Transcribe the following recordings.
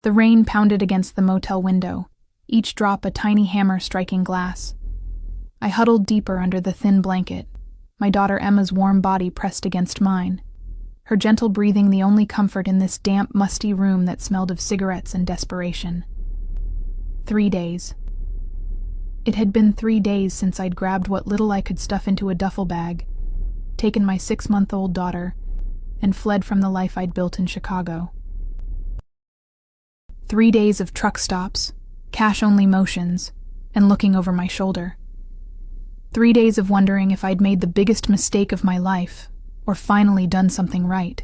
The rain pounded against the motel window, each drop a tiny hammer striking glass. I huddled deeper under the thin blanket, my daughter Emma's warm body pressed against mine, her gentle breathing the only comfort in this damp, musty room that smelled of cigarettes and desperation. 3 days. It had been 3 days since I'd grabbed what little I could stuff into a duffel bag, taken my 6-month-old daughter, and fled from the life I'd built in Chicago. 3 days of truck stops, cash-only motions, and looking over my shoulder. 3 days of wondering if I'd made the biggest mistake of my life, or finally done something right.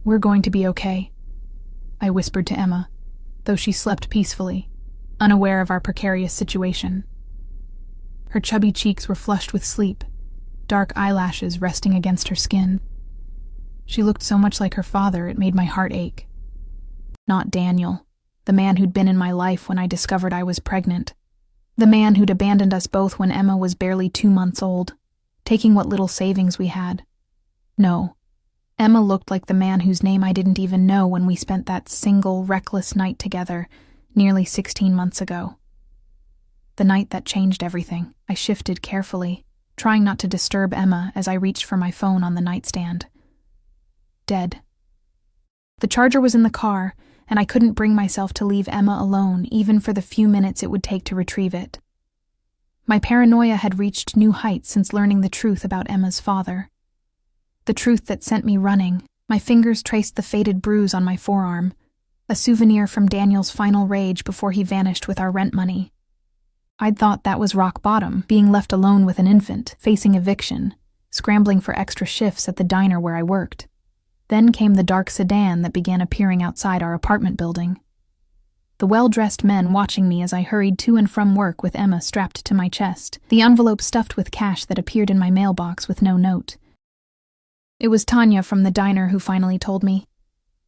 "We're going to be okay," I whispered to Emma, though she slept peacefully, unaware of our precarious situation. Her chubby cheeks were flushed with sleep, dark eyelashes resting against her skin. She looked so much like her father it made my heart ache. Not Daniel, the man who'd been in my life when I discovered I was pregnant. The man who'd abandoned us both when Emma was barely 2 months old, taking what little savings we had. No, Emma looked like the man whose name I didn't even know when we spent that single, reckless night together nearly 16 months ago. The night that changed everything. I shifted carefully, trying not to disturb Emma as I reached for my phone on the nightstand. Dead. The charger was in the car, and I couldn't bring myself to leave Emma alone even for the few minutes it would take to retrieve it. My paranoia had reached new heights since learning the truth about Emma's father. The truth that sent me running. My fingers traced the faded bruise on my forearm, a souvenir from Daniel's final rage before he vanished with our rent money. I'd thought that was rock bottom, being left alone with an infant, facing eviction, scrambling for extra shifts at the diner where I worked. Then came the dark sedan that began appearing outside our apartment building. The well-dressed men watching me as I hurried to and from work with Emma strapped to my chest, the envelope stuffed with cash that appeared in my mailbox with no note. It was Tanya from the diner who finally told me.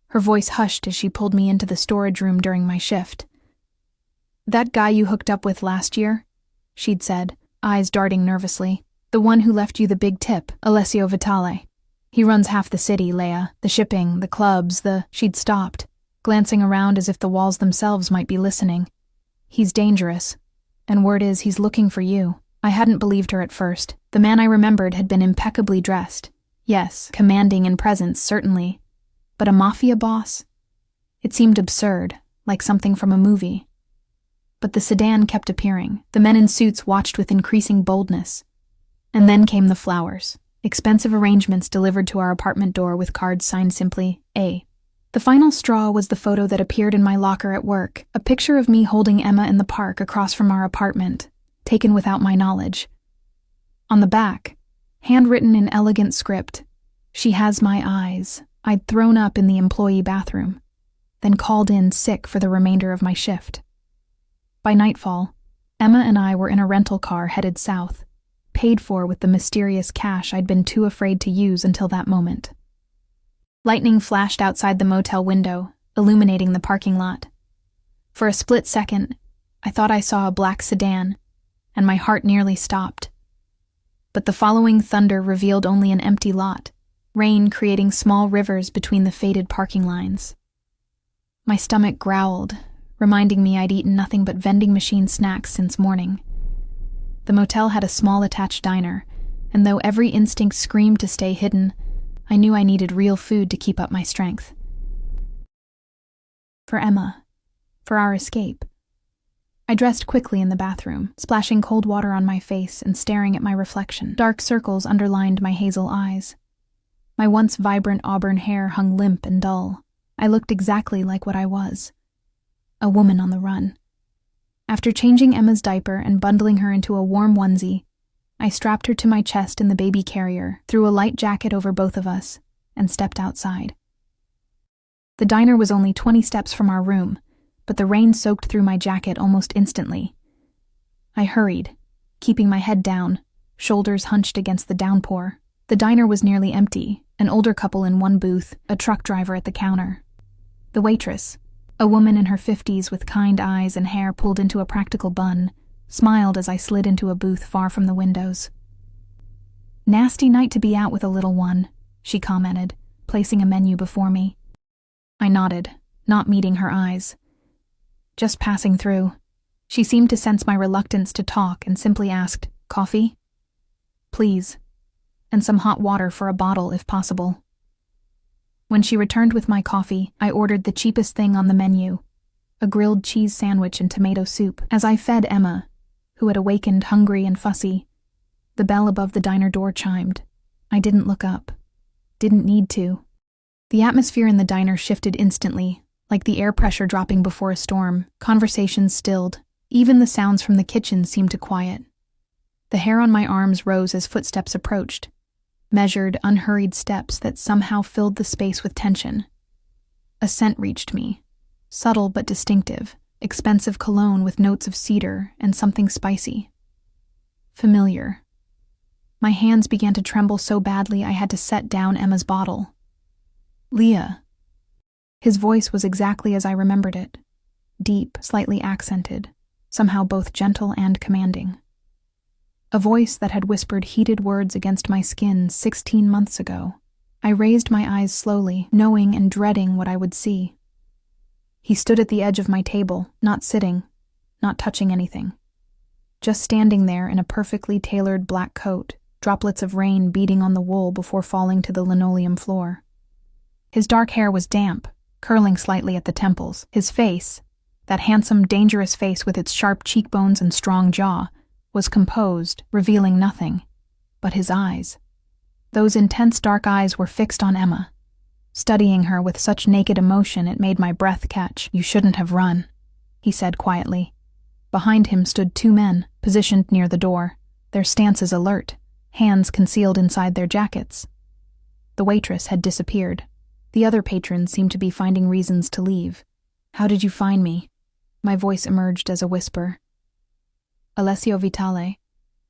Her voice hushed as she pulled me into the storage room during my shift. "That guy you hooked up with last year," she'd said, eyes darting nervously. "The one who left you the big tip, Alessio Vitale. He runs half the city, Leia. The shipping, the clubs, She'd stopped, glancing around as if the walls themselves might be listening. "He's dangerous. And word is he's looking for you." I hadn't believed her at first. The man I remembered had been impeccably dressed. Yes, commanding in presence, certainly. But a mafia boss? It seemed absurd, like something from a movie. But the sedan kept appearing. The men in suits watched with increasing boldness. And then came the flowers. Expensive arrangements delivered to our apartment door with cards signed simply, A. The final straw was the photo that appeared in my locker at work, a picture of me holding Emma in the park across from our apartment, taken without my knowledge. On the back, handwritten in elegant script, "She has my eyes." I'd thrown up in the employee bathroom, then called in sick for the remainder of my shift. By nightfall, Emma and I were in a rental car headed south, paid for with the mysterious cash I'd been too afraid to use until that moment. Lightning flashed outside the motel window, illuminating the parking lot. For a split second, I thought I saw a black sedan, and my heart nearly stopped. But the following thunder revealed only an empty lot, rain creating small rivers between the faded parking lines. My stomach growled, reminding me I'd eaten nothing but vending machine snacks since morning. The motel had a small attached diner, and though every instinct screamed to stay hidden, I knew I needed real food to keep up my strength. For Emma, for our escape. I dressed quickly in the bathroom, splashing cold water on my face and staring at my reflection. Dark circles underlined my hazel eyes. My once vibrant auburn hair hung limp and dull. I looked exactly like what I was. A woman on the run. After changing Emma's diaper and bundling her into a warm onesie, I strapped her to my chest in the baby carrier, threw a light jacket over both of us, and stepped outside. The diner was only 20 steps from our room, but the rain soaked through my jacket almost instantly. I hurried, keeping my head down, shoulders hunched against the downpour. The diner was nearly empty, an older couple in one booth, a truck driver at the counter. The waitress, a woman in her 50s with kind eyes and hair pulled into a practical bun, smiled as I slid into a booth far from the windows. "Nasty night to be out with a little one," she commented, placing a menu before me. I nodded, not meeting her eyes. Just passing through. She seemed to sense my reluctance to talk and simply asked, "Coffee?" "Please. And some hot water for a bottle if possible." When she returned with my coffee, I ordered the cheapest thing on the menu, a grilled cheese sandwich and tomato soup. As I fed Emma, who had awakened hungry and fussy, the bell above the diner door chimed. I didn't look up. Didn't need to. The atmosphere in the diner shifted instantly, like the air pressure dropping before a storm. Conversations stilled. Even the sounds from the kitchen seemed to quiet. The hair on my arms rose as footsteps approached, measured, unhurried steps that somehow filled the space with tension. A scent reached me, subtle but distinctive, expensive cologne with notes of cedar and something spicy. Familiar. My hands began to tremble so badly I had to set down Emma's bottle. "Leah." His voice was exactly as I remembered it. Deep, slightly accented, somehow both gentle and commanding. A voice that had whispered heated words against my skin 16 months ago. I raised my eyes slowly, knowing and dreading what I would see. He stood at the edge of my table, not sitting, not touching anything. Just standing there in a perfectly tailored black coat, droplets of rain beating on the wool before falling to the linoleum floor. His dark hair was damp, curling slightly at the temples. His face, that handsome, dangerous face with its sharp cheekbones and strong jaw, was composed, revealing nothing. But his eyes. Those intense dark eyes were fixed on Emma, studying her with such naked emotion it made my breath catch. "You shouldn't have run," he said quietly. Behind him stood two men, positioned near the door, their stances alert, hands concealed inside their jackets. The waitress had disappeared. The other patrons seemed to be finding reasons to leave. "How did you find me?" My voice emerged as a whisper. Alessio Vitale,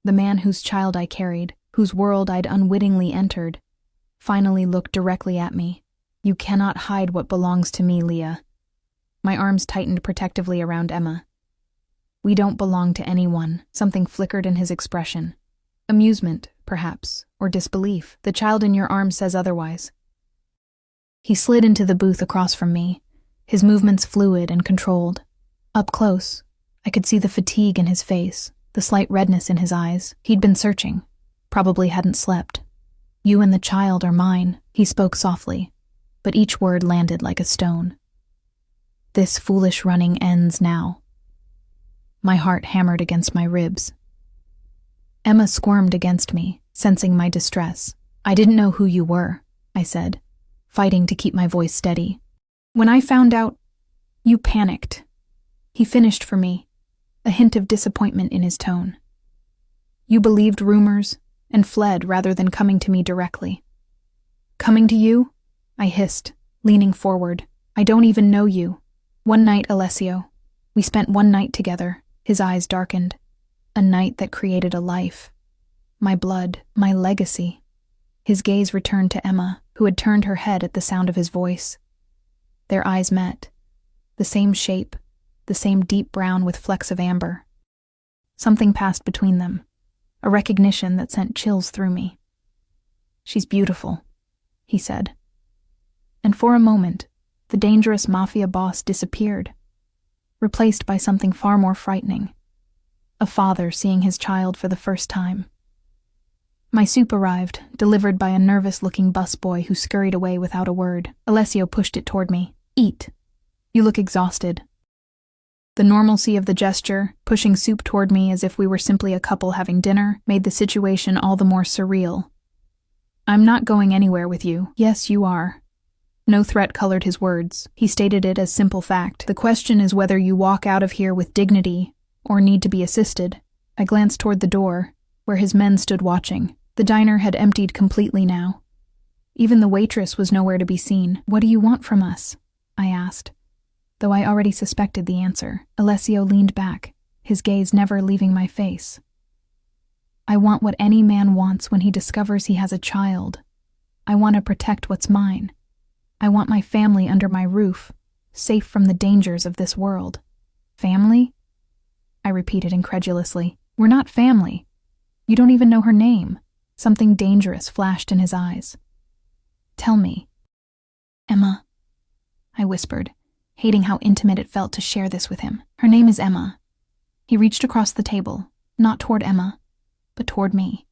the man whose child I carried, whose world I'd unwittingly entered, finally looked directly at me. "You cannot hide what belongs to me, Leah." My arms tightened protectively around Emma. "We don't belong to anyone." Something flickered in his expression. Amusement, perhaps, or disbelief. "The child in your arms says otherwise." He slid into the booth across from me, his movements fluid and controlled. Up close, I could see the fatigue in his face, the slight redness in his eyes. He'd been searching, probably hadn't slept. "You and the child are mine," he spoke softly, but each word landed like a stone. "This foolish running ends now." My heart hammered against my ribs. Emma squirmed against me, sensing my distress. "I didn't know who you were," I said, fighting to keep my voice steady. "When I found out, you panicked." He finished for me, a hint of disappointment in his tone. "You believed rumors and fled rather than coming to me directly." "Coming to you?" I hissed, leaning forward. "I don't even know you." "One night, Alessio. We spent one night together." His eyes darkened. "A night that created a life. My blood, my legacy." His gaze returned to Emma, who had turned her head at the sound of his voice. Their eyes met. The same shape, the same deep brown with flecks of amber. Something passed between them, a recognition that sent chills through me. "She's beautiful," he said. And for a moment, the dangerous Mafia Boss disappeared, replaced by something far more frightening. A father seeing his child for the first time. My soup arrived, delivered by a nervous-looking busboy who scurried away without a word. Alessio pushed it toward me. "Eat. You look exhausted." The normalcy of the gesture, pushing soup toward me as if we were simply a couple having dinner, made the situation all the more surreal. "I'm not going anywhere with you." "Yes, you are." No threat colored his words. He stated it as simple fact. "The question is whether you walk out of here with dignity or need to be assisted." I glanced toward the door, where his men stood watching. The diner had emptied completely now. Even the waitress was nowhere to be seen. "What do you want from us?" I asked, though I already suspected the answer. Alessio leaned back, his gaze never leaving my face. "I want what any man wants when he discovers he has a child. I want to protect what's mine. I want my family under my roof, safe from the dangers of this world." "Family?" I repeated incredulously. "We're not family. You don't even know her name." Something dangerous flashed in his eyes. "Tell me." "Emma," I whispered, hating how intimate it felt to share this with him. Her name is Emma. He reached across the table, not toward Emma, but toward me.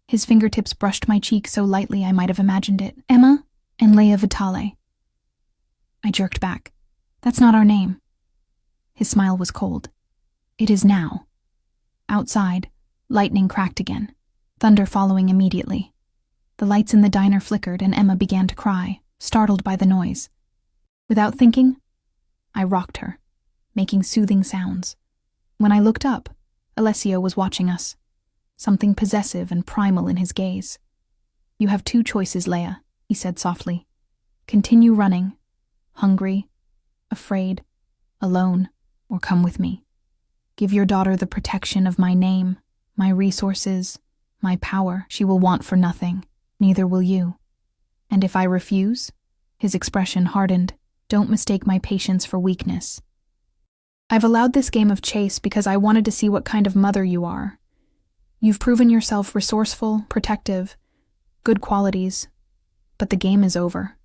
His fingertips brushed my cheek so lightly I might have imagined it. Emma and Leia Vitale. I jerked back. That's not our name. His smile was cold. It is now. Outside, lightning cracked again, thunder following immediately. The lights in the diner flickered and Emma began to cry, startled by the noise. Without thinking, I rocked her, making soothing sounds. When I looked up, Alessio was watching us, something possessive and primal in his gaze. You have two choices, Leia, he said softly. Continue running, hungry, afraid, alone, or come with me. Give your daughter the protection of my name, my resources, my power. She will want for nothing, neither will you. And if I refuse? His expression hardened. Don't mistake my patience for weakness. I've allowed this game of chase because I wanted to see what kind of mother you are. You've proven yourself resourceful, protective, good qualities, but the game is over.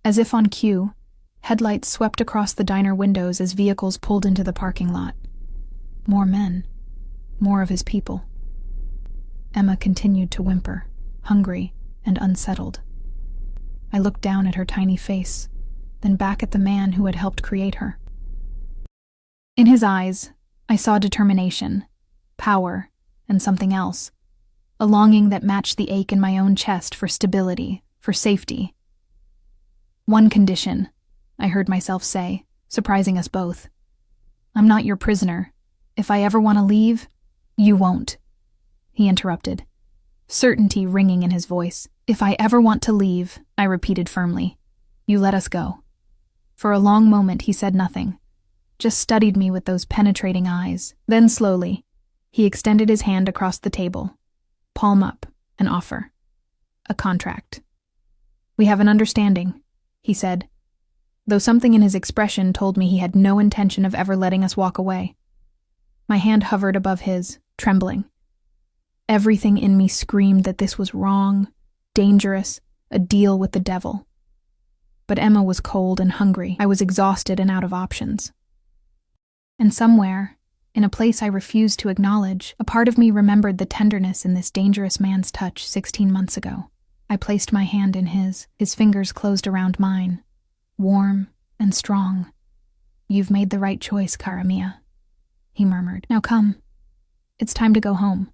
As if on cue, headlights swept across the diner windows as vehicles pulled into the parking lot. More men, more of his people. Emma continued to whimper, hungry and unsettled. I looked down at her tiny face, then back at the man who had helped create her. In his eyes, I saw determination, power, and something else, a longing that matched the ache in my own chest for stability, for safety. One condition, I heard myself say, surprising us both. I'm not your prisoner. If I ever want to leave, you won't. He interrupted, certainty ringing in his voice. If I ever want to leave, I repeated firmly, you let us go. For a long moment he said nothing, just studied me with those penetrating eyes. Then slowly, he extended his hand across the table, palm up, an offer. A contract. We have an understanding, he said, though something in his expression told me he had no intention of ever letting us walk away. My hand hovered above his, trembling. Everything in me screamed that this was wrong, dangerous, a deal with the devil. But Emma was cold and hungry. I was exhausted and out of options. And somewhere, in a place I refused to acknowledge, a part of me remembered the tenderness in this dangerous man's touch 16 months ago. I placed my hand in his fingers closed around mine, warm and strong. You've made the right choice, cara mia, he murmured. Now come. It's time to go home.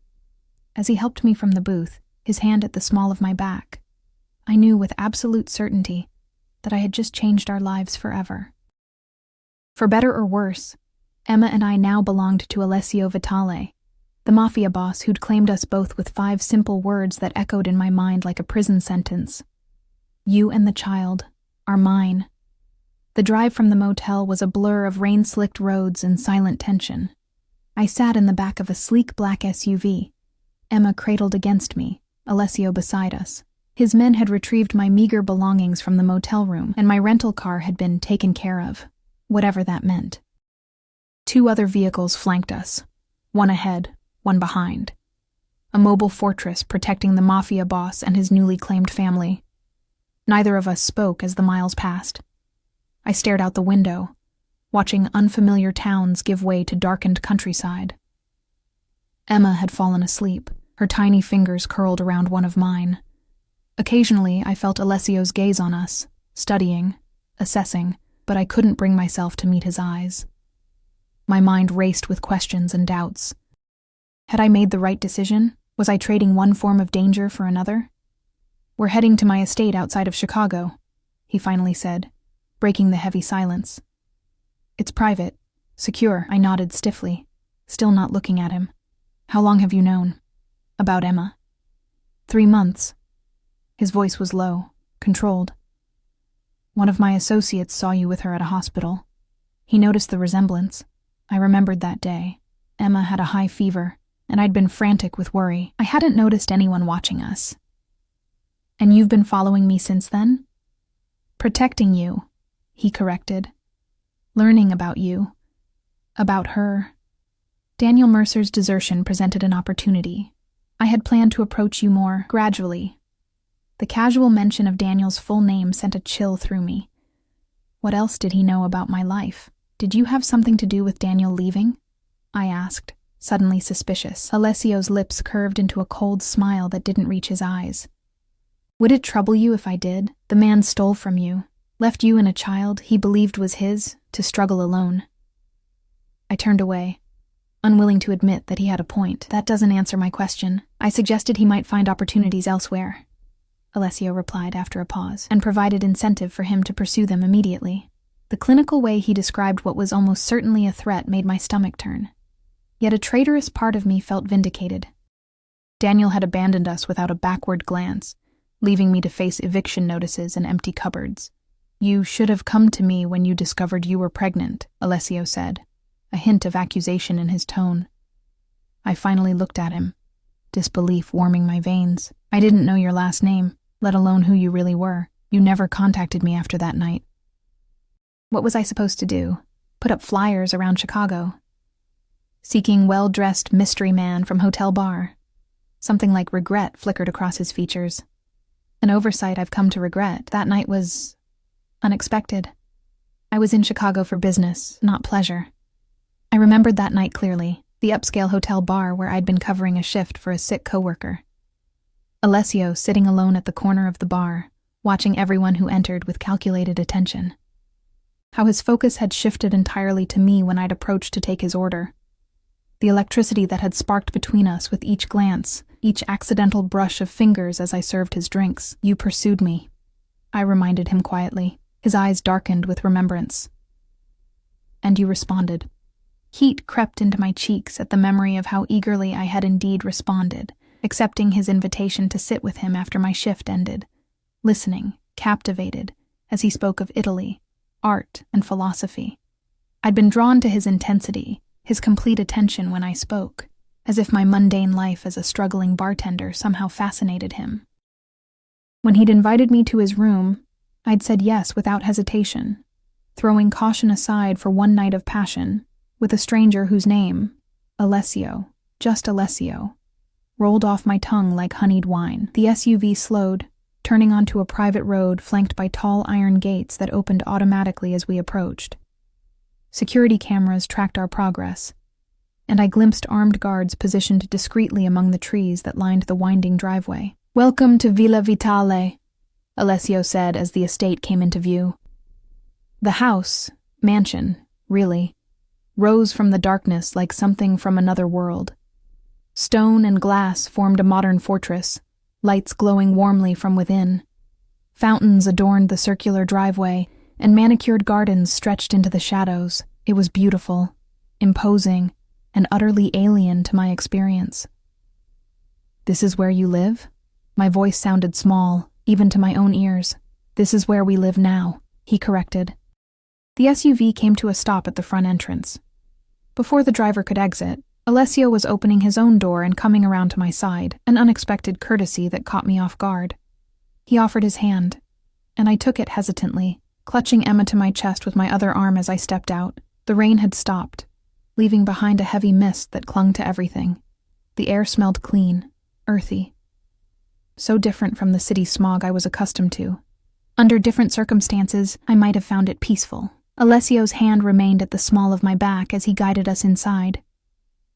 As he helped me from the booth, his hand at the small of my back, I knew with absolute certainty that I had just changed our lives forever. For better or worse, Emma and I now belonged to Alessio Vitale, the mafia boss who'd claimed us both with 5 simple words that echoed in my mind like a prison sentence. You and the child are mine. The drive from the motel was a blur of rain-slicked roads and silent tension. I sat in the back of a sleek black SUV, Emma cradled against me, Alessio beside us. His men had retrieved my meager belongings from the motel room, and my rental car had been taken care of, whatever that meant. 2 other vehicles flanked us, one ahead, one behind. A mobile fortress protecting the mafia boss and his newly claimed family. Neither of us spoke as the miles passed. I stared out the window, watching unfamiliar towns give way to darkened countryside. Emma had fallen asleep, her tiny fingers curled around one of mine. Occasionally, I felt Alessio's gaze on us, studying, assessing, but I couldn't bring myself to meet his eyes. My mind raced with questions and doubts. Had I made the right decision? Was I trading one form of danger for another? We're heading to my estate outside of Chicago, he finally said, breaking the heavy silence. It's private, secure, I nodded stiffly, still not looking at him. How long have you known? About Emma. 3 months. His voice was low, controlled. One of my associates saw you with her at a hospital. He noticed the resemblance. I remembered that day. Emma had a high fever, and I'd been frantic with worry. I hadn't noticed anyone watching us. And you've been following me since then? Protecting you, he corrected. Learning about you. About her. Daniel Mercer's desertion presented an opportunity. I had planned to approach you more gradually. The casual mention of Daniel's full name sent a chill through me. What else did he know about my life? Did you have something to do with Daniel leaving? I asked, suddenly suspicious. Alessio's lips curved into a cold smile that didn't reach his eyes. Would it trouble you if I did? The man stole from you, left you and a child he believed was his, to struggle alone. I turned away, unwilling to admit that he had a point. That doesn't answer my question. I suggested he might find opportunities elsewhere, Alessio replied after a pause, and provided incentive for him to pursue them immediately. The clinical way he described what was almost certainly a threat made my stomach turn. Yet a traitorous part of me felt vindicated. Daniel had abandoned us without a backward glance, leaving me to face eviction notices and empty cupboards. You should have come to me when you discovered you were pregnant, Alessio said, a hint of accusation in his tone. I finally looked at him, disbelief warming my veins. I didn't know your last name, let alone who you really were. You never contacted me after that night. What was I supposed to do? Put up flyers around Chicago? Seeking well-dressed mystery man from hotel bar. Something like regret flickered across his features. An oversight I've come to regret. That night was unexpected. I was in Chicago for business, not pleasure. I remembered that night clearly, the upscale hotel bar where I'd been covering a shift for a sick coworker. Alessio sitting alone at the corner of the bar, watching everyone who entered with calculated attention. How his focus had shifted entirely to me when I'd approached to take his order. The electricity that had sparked between us with each glance, each accidental brush of fingers as I served his drinks. You pursued me, I reminded him quietly, his eyes darkened with remembrance. And you responded. Heat crept into my cheeks at the memory of how eagerly I had indeed responded, accepting his invitation to sit with him after my shift ended, listening, captivated, as he spoke of Italy, art, and philosophy. I'd been drawn to his intensity, his complete attention when I spoke, as if my mundane life as a struggling bartender somehow fascinated him. When he'd invited me to his room, I'd said yes without hesitation, throwing caution aside for one night of passion, with a stranger whose name, Alessio, just Alessio, rolled off my tongue like honeyed wine. The SUV slowed, turning onto a private road flanked by tall iron gates that opened automatically as we approached. Security cameras tracked our progress, and I glimpsed armed guards positioned discreetly among the trees that lined the winding driveway. Welcome to Villa Vitale, Alessio said as the estate came into view. The house, mansion, really, rose from the darkness like something from another world. Stone and glass formed a modern fortress, lights glowing warmly from within. Fountains adorned the circular driveway, and manicured gardens stretched into the shadows. It was beautiful, imposing, and utterly alien to my experience. This is where you live? My voice sounded small, even to my own ears. This is where we live now, he corrected. The SUV came to a stop at the front entrance. Before the driver could exit, Alessio was opening his own door and coming around to my side, an unexpected courtesy that caught me off guard. He offered his hand, and I took it hesitantly, clutching Emma to my chest with my other arm as I stepped out. The rain had stopped, leaving behind a heavy mist that clung to everything. The air smelled clean, earthy. So different from the city smog I was accustomed to. Under different circumstances, I might have found it peaceful. Alessio's hand remained at the small of my back as he guided us inside.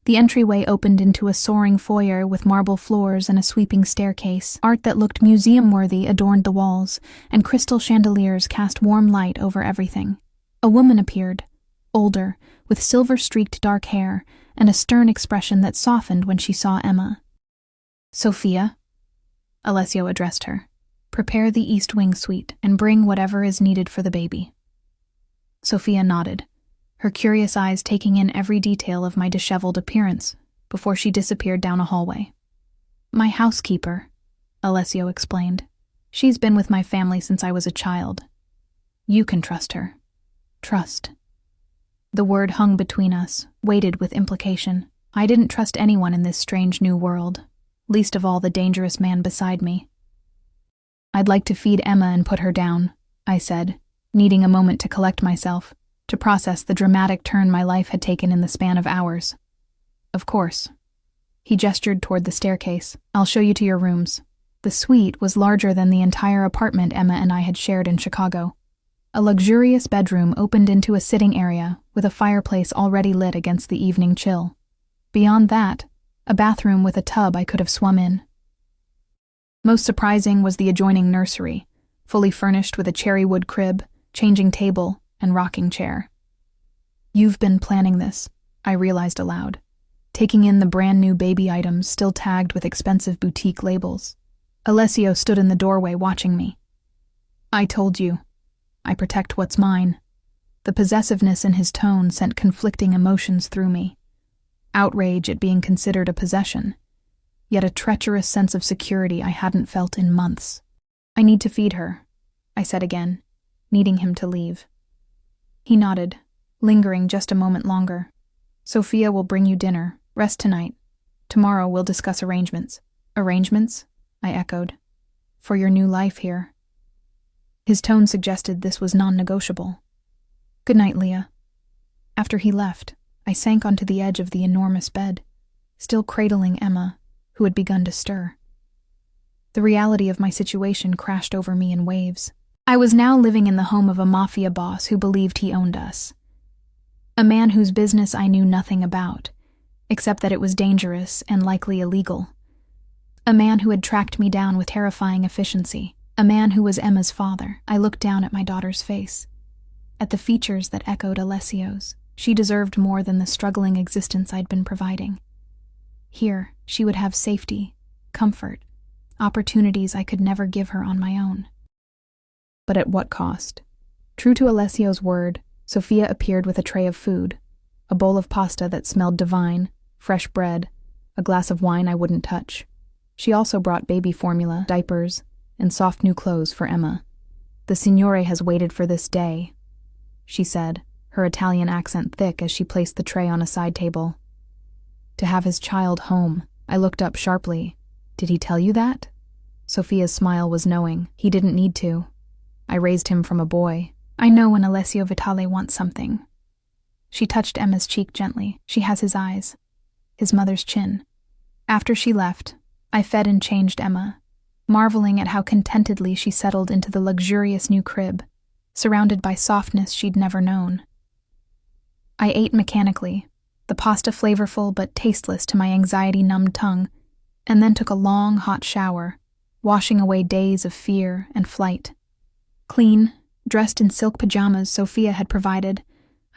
The entryway opened into a soaring foyer with marble floors and a sweeping staircase. Art that looked museum-worthy adorned the walls, and crystal chandeliers cast warm light over everything. A woman appeared, older, with silver-streaked dark hair, and a stern expression that softened when she saw Emma. Sophia, Alessio addressed her, prepare the East Wing suite and bring whatever is needed for the baby. Sophia nodded, her curious eyes taking in every detail of my disheveled appearance before she disappeared down a hallway. My housekeeper, Alessio explained. She's been with my family since I was a child. You can trust her. Trust. The word hung between us, weighted with implication. I didn't trust anyone in this strange new world, least of all the dangerous man beside me. I'd like to feed Emma and put her down, I said, needing a moment to collect myself, to process the dramatic turn my life had taken in the span of hours. Of course. He gestured toward the staircase. I'll show you to your rooms. The suite was larger than the entire apartment Emma and I had shared in Chicago. A luxurious bedroom opened into a sitting area with a fireplace already lit against the evening chill. Beyond that, a bathroom with a tub I could have swum in. Most surprising was the adjoining nursery, fully furnished with a cherrywood crib, changing table, and rocking chair. "You've been planning this," I realized aloud, taking in the brand-new baby items still tagged with expensive boutique labels. Alessio stood in the doorway watching me. "I told you. I protect what's mine." The possessiveness in his tone sent conflicting emotions through me. Outrage at being considered a possession, yet a treacherous sense of security I hadn't felt in months. "I need to feed her," I said again, needing him to leave. He nodded, lingering just a moment longer. "Sophia will bring you dinner. Rest tonight. Tomorrow we'll discuss arrangements." "Arrangements?" I echoed. "For your new life here." His tone suggested this was non-negotiable. "Good night, Leah." After he left, I sank onto the edge of the enormous bed, still cradling Emma, who had begun to stir. The reality of my situation crashed over me in waves. I was now living in the home of a mafia boss who believed he owned us. A man whose business I knew nothing about, except that it was dangerous and likely illegal. A man who had tracked me down with terrifying efficiency. A man who was Emma's father. I looked down at my daughter's face, at the features that echoed Alessio's. She deserved more than the struggling existence I'd been providing. Here, she would have safety, comfort, opportunities I could never give her on my own. But at what cost? True to Alessio's word, Sophia appeared with a tray of food, a bowl of pasta that smelled divine, fresh bread, a glass of wine I wouldn't touch. She also brought baby formula, diapers, and soft new clothes for Emma. "The signore has waited for this day," she said, her Italian accent thick as she placed the tray on a side table. "To have his child home." I looked up sharply. "Did he tell you that?" Sophia's smile was knowing. "He didn't need to. I raised him from a boy. I know when Alessio Vitale wants something." She touched Emma's cheek gently. "She has his eyes, his mother's chin." After she left, I fed and changed Emma, marveling at how contentedly she settled into the luxurious new crib, surrounded by softness she'd never known. I ate mechanically, the pasta flavorful but tasteless to my anxiety-numbed tongue, and then took a long, hot shower, washing away days of fear and flight. Clean, dressed in silk pajamas Sophia had provided,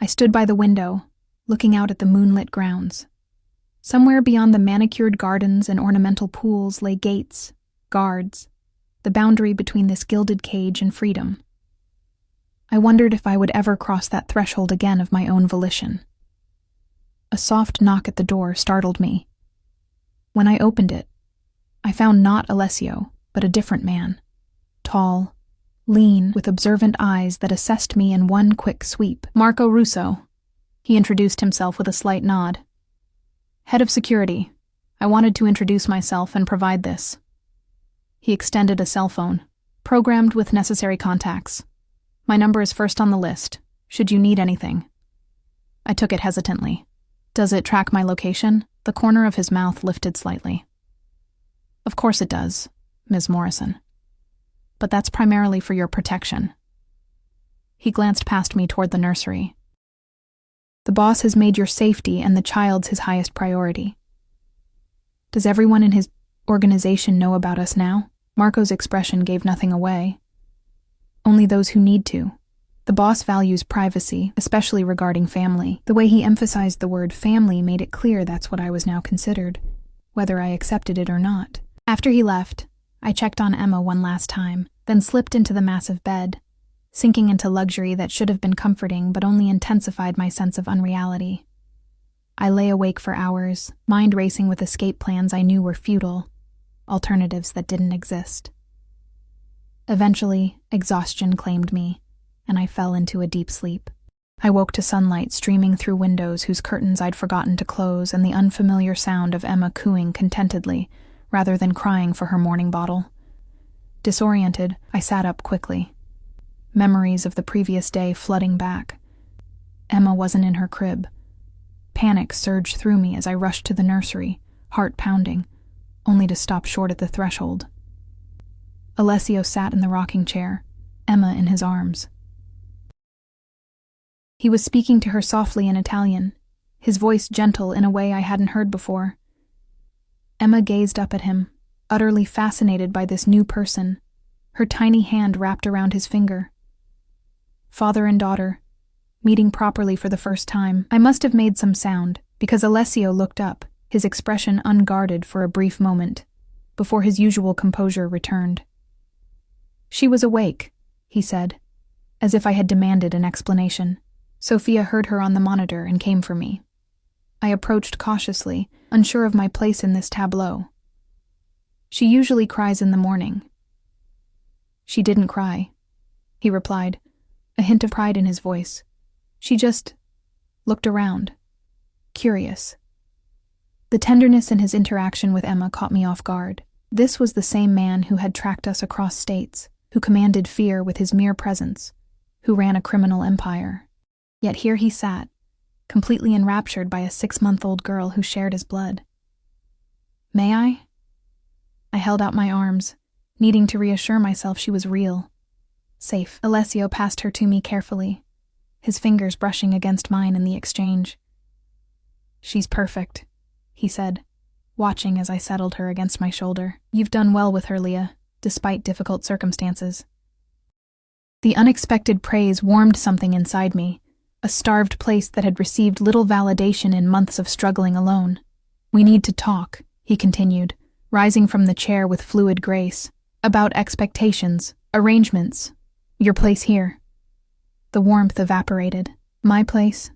I stood by the window, looking out at the moonlit grounds. Somewhere beyond the manicured gardens and ornamental pools lay gates, guards, the boundary between this gilded cage and freedom. I wondered if I would ever cross that threshold again of my own volition. A soft knock at the door startled me. When I opened it, I found not Alessio, but a different man. Tall, lean, with observant eyes that assessed me in one quick sweep. "Marco Russo," he introduced himself with a slight nod. "Head of security. I wanted to introduce myself and provide this." He extended a cell phone, programmed with necessary contacts. "My number is first on the list, should you need anything." I took it hesitantly. "Does it track my location?" The corner of his mouth lifted slightly. "Of course it does, Ms. Morrison. But that's primarily for your protection." He glanced past me toward the nursery. "The boss has made your safety and the child's his highest priority." "Does everyone in his organization know about us now?" Marco's expression gave nothing away. "Only those who need to. The boss values privacy, especially regarding family." The way he emphasized the word family made it clear that's what I was now considered, whether I accepted it or not. After he left, I checked on Emma one last time, then slipped into the massive bed, sinking into luxury that should have been comforting but only intensified my sense of unreality. I lay awake for hours, mind racing with escape plans I knew were futile, alternatives that didn't exist. Eventually, exhaustion claimed me, and I fell into a deep sleep. I woke to sunlight streaming through windows whose curtains I'd forgotten to close and the unfamiliar sound of Emma cooing contentedly, rather than crying for her morning bottle. Disoriented, I sat up quickly, memories of the previous day flooding back. Emma wasn't in her crib. Panic surged through me as I rushed to the nursery, heart pounding, only to stop short at the threshold. Alessio sat in the rocking chair, Emma in his arms. He was speaking to her softly in Italian, his voice gentle in a way I hadn't heard before. Emma gazed up at him, utterly fascinated by this new person, her tiny hand wrapped around his finger. Father and daughter, meeting properly for the first time. I must have made some sound, because Alessio looked up, his expression unguarded for a brief moment, before his usual composure returned. She was awake, he said, as if I had demanded an explanation. Sophia heard her on the monitor and came for me. I approached cautiously, unsure of my place in this tableau. She usually cries in the morning. She didn't cry, he replied, a hint of pride in his voice. She just looked around, curious. The tenderness in his interaction with Emma caught me off guard. This was the same man who had tracked us across states, who commanded fear with his mere presence, who ran a criminal empire. Yet here he sat, completely enraptured by a 6-month-old girl who shared his blood. May I? I held out my arms, needing to reassure myself she was real. Safe. Alessio passed her to me carefully, his fingers brushing against mine in the exchange. She's perfect, he said, watching as I settled her against my shoulder. You've done well with her, Leah, despite difficult circumstances. The unexpected praise warmed something inside me, a starved place that had received little validation in months of struggling alone. We need to talk, he continued, rising from the chair with fluid grace, about expectations, arrangements, your place here. The warmth evaporated. My place?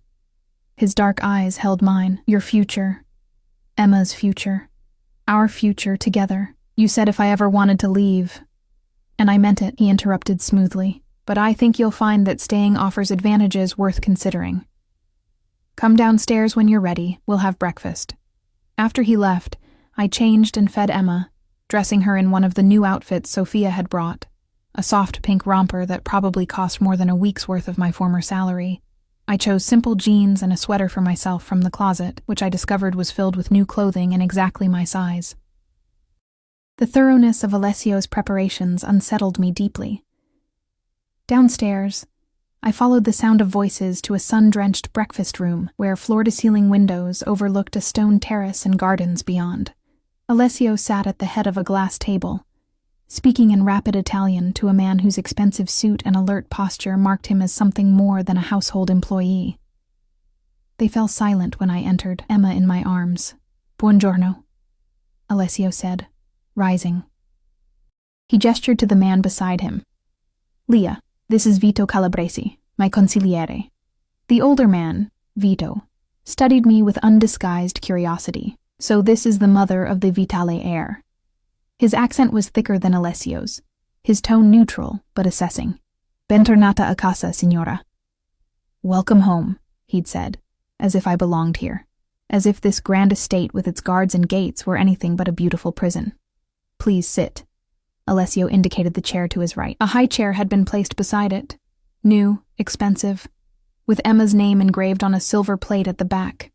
His dark eyes held mine. Your future. Emma's future. Our future together. You said if I ever wanted to leave. And I meant it, he interrupted smoothly. But I think you'll find that staying offers advantages worth considering. Come downstairs when you're ready. We'll have breakfast. After he left, I changed and fed Emma, dressing her in one of the new outfits Sophia had brought, a soft pink romper that probably cost more than a week's worth of my former salary. I chose simple jeans and a sweater for myself from the closet, which I discovered was filled with new clothing in exactly my size. The thoroughness of Alessio's preparations unsettled me deeply. Downstairs, I followed the sound of voices to a sun-drenched breakfast room where floor-to-ceiling windows overlooked a stone terrace and gardens beyond. Alessio sat at the head of a glass table, speaking in rapid Italian to a man whose expensive suit and alert posture marked him as something more than a household employee. They fell silent when I entered, Emma in my arms. Buongiorno, Alessio said, rising. He gestured to the man beside him. Leah, this is Vito Calabresi, my consigliere. The older man, Vito, studied me with undisguised curiosity. So this is the mother of the Vitale heir. His accent was thicker than Alessio's, his tone neutral but assessing. Bentornata a casa, signora. Welcome home, he'd said, as if I belonged here, as if this grand estate with its guards and gates were anything but a beautiful prison. Please sit. Alessio indicated the chair to his right. A high chair had been placed beside it, new, expensive, with Emma's name engraved on a silver plate at the back.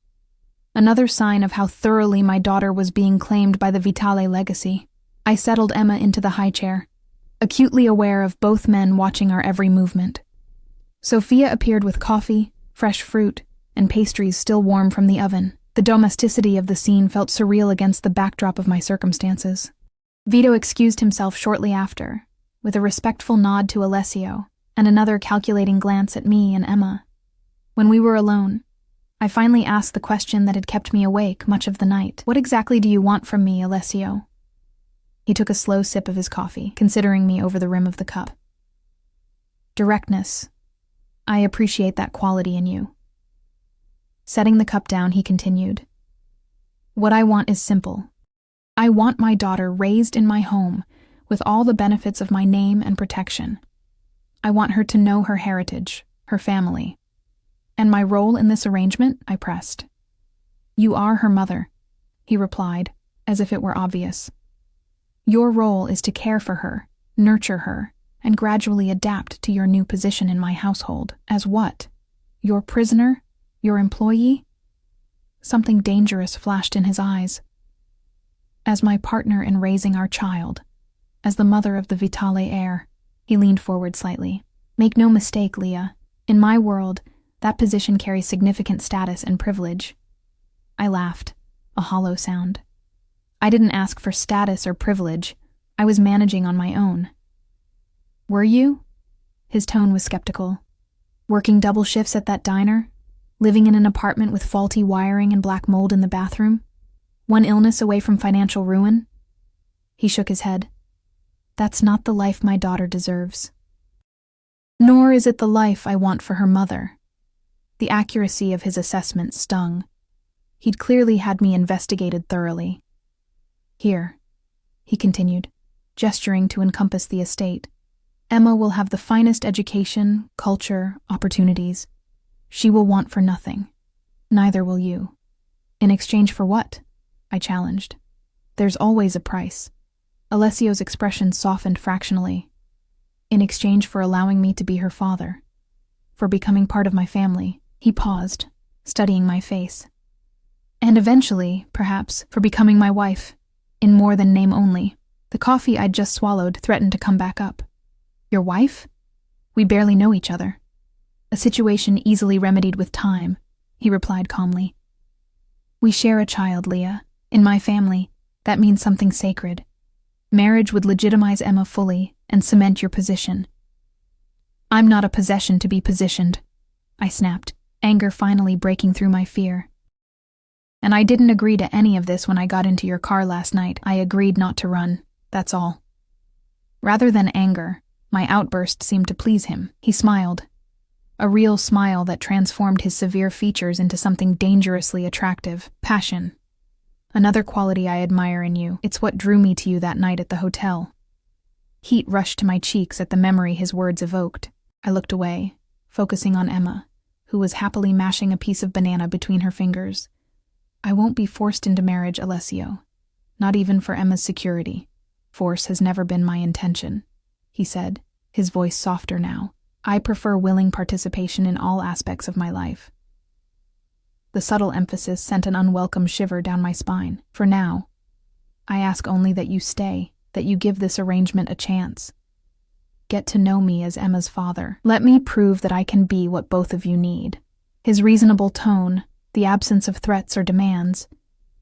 Another sign of how thoroughly my daughter was being claimed by the Vitale legacy. I settled Emma into the high chair, acutely aware of both men watching our every movement. Sophia appeared with coffee, fresh fruit, and pastries still warm from the oven. The domesticity of the scene felt surreal against the backdrop of my circumstances. Vito excused himself shortly after, with a respectful nod to Alessio and another calculating glance at me and Emma. When we were alone, I finally asked the question that had kept me awake much of the night. What exactly do you want from me, Alessio? He took a slow sip of his coffee, considering me over the rim of the cup. Directness. I appreciate that quality in you. Setting the cup down, he continued. What I want is simple. I want my daughter raised in my home with all the benefits of my name and protection. I want her to know her heritage, her family. And my role in this arrangement, I pressed. You are her mother, he replied, as if it were obvious. Your role is to care for her, nurture her, and gradually adapt to your new position in my household. As what? Your prisoner? Your employee? Something dangerous flashed in his eyes. As my partner in raising our child, as the mother of the Vitale heir, he leaned forward slightly. Make no mistake, Leah. In my world, That position carries significant status and privilege. I laughed, a hollow sound. I didn't ask for status or privilege. I was managing on my own. Were you? His tone was skeptical. Working double shifts at that diner? Living in an apartment with faulty wiring and black mold in the bathroom? One illness away from financial ruin? He shook his head. That's not the life my daughter deserves. Nor is it the life I want for her mother. The accuracy of his assessment stung. He'd clearly had me investigated thoroughly. Here, he continued, gesturing to encompass the estate. Emma will have the finest education, culture, opportunities. She will want for nothing. Neither will you. In exchange for what? I challenged. There's always a price. Alessio's expression softened fractionally. In exchange for allowing me to be her father. For becoming part of my family. He paused, studying my face. And eventually, perhaps, for becoming my wife. In more than name only. The coffee I'd just swallowed threatened to come back up. Your wife? We barely know each other. A situation easily remedied with time, he replied calmly. We share a child, Leah. In my family, that means something sacred. Marriage would legitimize Emma fully and cement your position. I'm not a possession to be positioned, I snapped, anger finally breaking through my fear. And I didn't agree to any of this when I got into your car last night. I agreed not to run, that's all. Rather than anger, my outburst seemed to please him. He smiled. A real smile that transformed his severe features into something dangerously attractive. Passion. Another quality I admire in you. It's what drew me to you that night at the hotel. Heat rushed to my cheeks at the memory his words evoked. I looked away, focusing on Emma, who was happily mashing a piece of banana between her fingers. I won't be forced into marriage, Alessio. Not even for Emma's security. Force has never been my intention, he said, his voice softer now. I prefer willing participation in all aspects of my life. The subtle emphasis sent an unwelcome shiver down my spine. For now, I ask only that you stay, that you give this arrangement a chance. Get to know me as Emma's father. Let me prove that I can be what both of you need. His reasonable tone, the absence of threats or demands,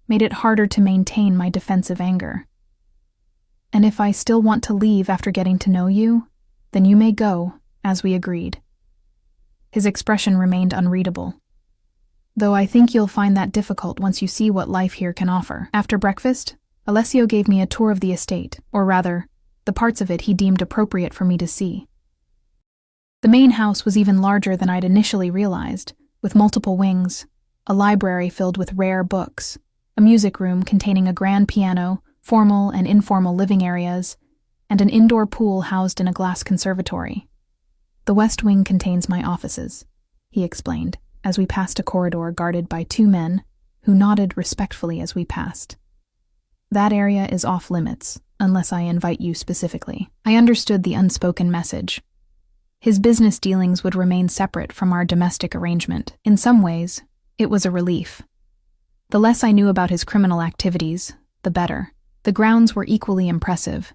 made it harder to maintain my defensive anger. And if I still want to leave after getting to know you, then you may go, as we agreed. His expression remained unreadable. Though I think you'll find that difficult once you see what life here can offer. After breakfast, Alessio gave me a tour of the estate, or rather, the parts of it he deemed appropriate for me to see. The main house was even larger than I'd initially realized, with multiple wings, a library filled with rare books, a music room containing a grand piano, formal and informal living areas, and an indoor pool housed in a glass conservatory. The west wing contains my offices, he explained, as we passed a corridor guarded by two men, who nodded respectfully as we passed. That area is off limits, unless I invite you specifically. I understood the unspoken message. His business dealings would remain separate from our domestic arrangement. In some ways, it was a relief. The less I knew about his criminal activities, the better. The grounds were equally impressive.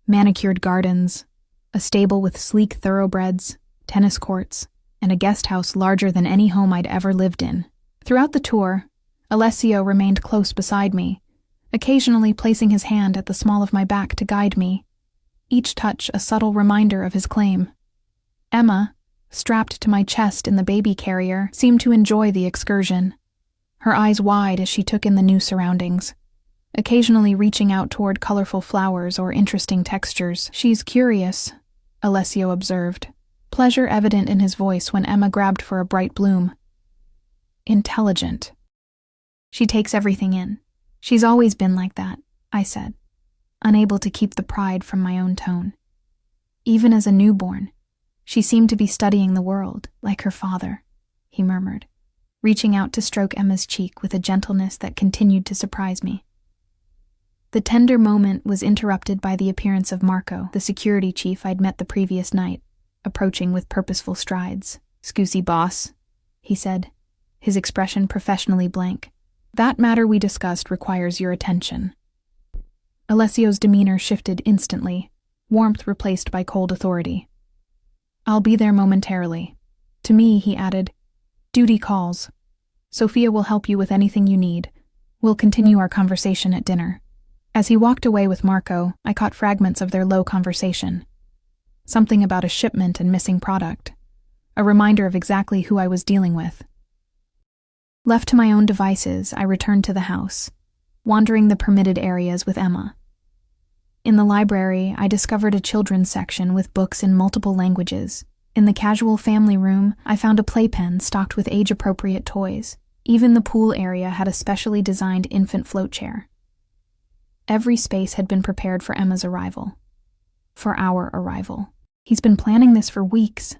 Manicured gardens, a stable with sleek thoroughbreds, tennis courts, and a guest house larger than any home I'd ever lived in. Throughout the tour, Alessio remained close beside me, occasionally placing his hand at the small of my back to guide me, each touch a subtle reminder of his claim. Emma, strapped to my chest in the baby carrier, seemed to enjoy the excursion, her eyes wide as she took in the new surroundings, occasionally reaching out toward colorful flowers or interesting textures. She's curious, Alessio observed, pleasure evident in his voice when Emma grabbed for a bright bloom. Intelligent. She takes everything in. She's always been like that, I said, unable to keep the pride from my own tone. Even as a newborn, she seemed to be studying the world, like her father, he murmured, reaching out to stroke Emma's cheek with a gentleness that continued to surprise me. The tender moment was interrupted by the appearance of Marco, the security chief I'd met the previous night, approaching with purposeful strides. "Scusi, boss," he said, his expression professionally blank. "That matter we discussed requires your attention." Alessio's demeanor shifted instantly, warmth replaced by cold authority. "I'll be there momentarily." To me, he added, Duty calls. Sophia will help you with anything you need. We'll continue our conversation at dinner. As he walked away with Marco, I caught fragments of their low conversation. Something about a shipment and missing product. A reminder of exactly who I was dealing with. Left to my own devices, I returned to the house, wandering the permitted areas with Emma. In the library, I discovered a children's section with books in multiple languages. In the casual family room, I found a playpen stocked with age-appropriate toys. Even the pool area had a specially designed infant float chair. Every space had been prepared for Emma's arrival. For our arrival. He's been planning this for weeks,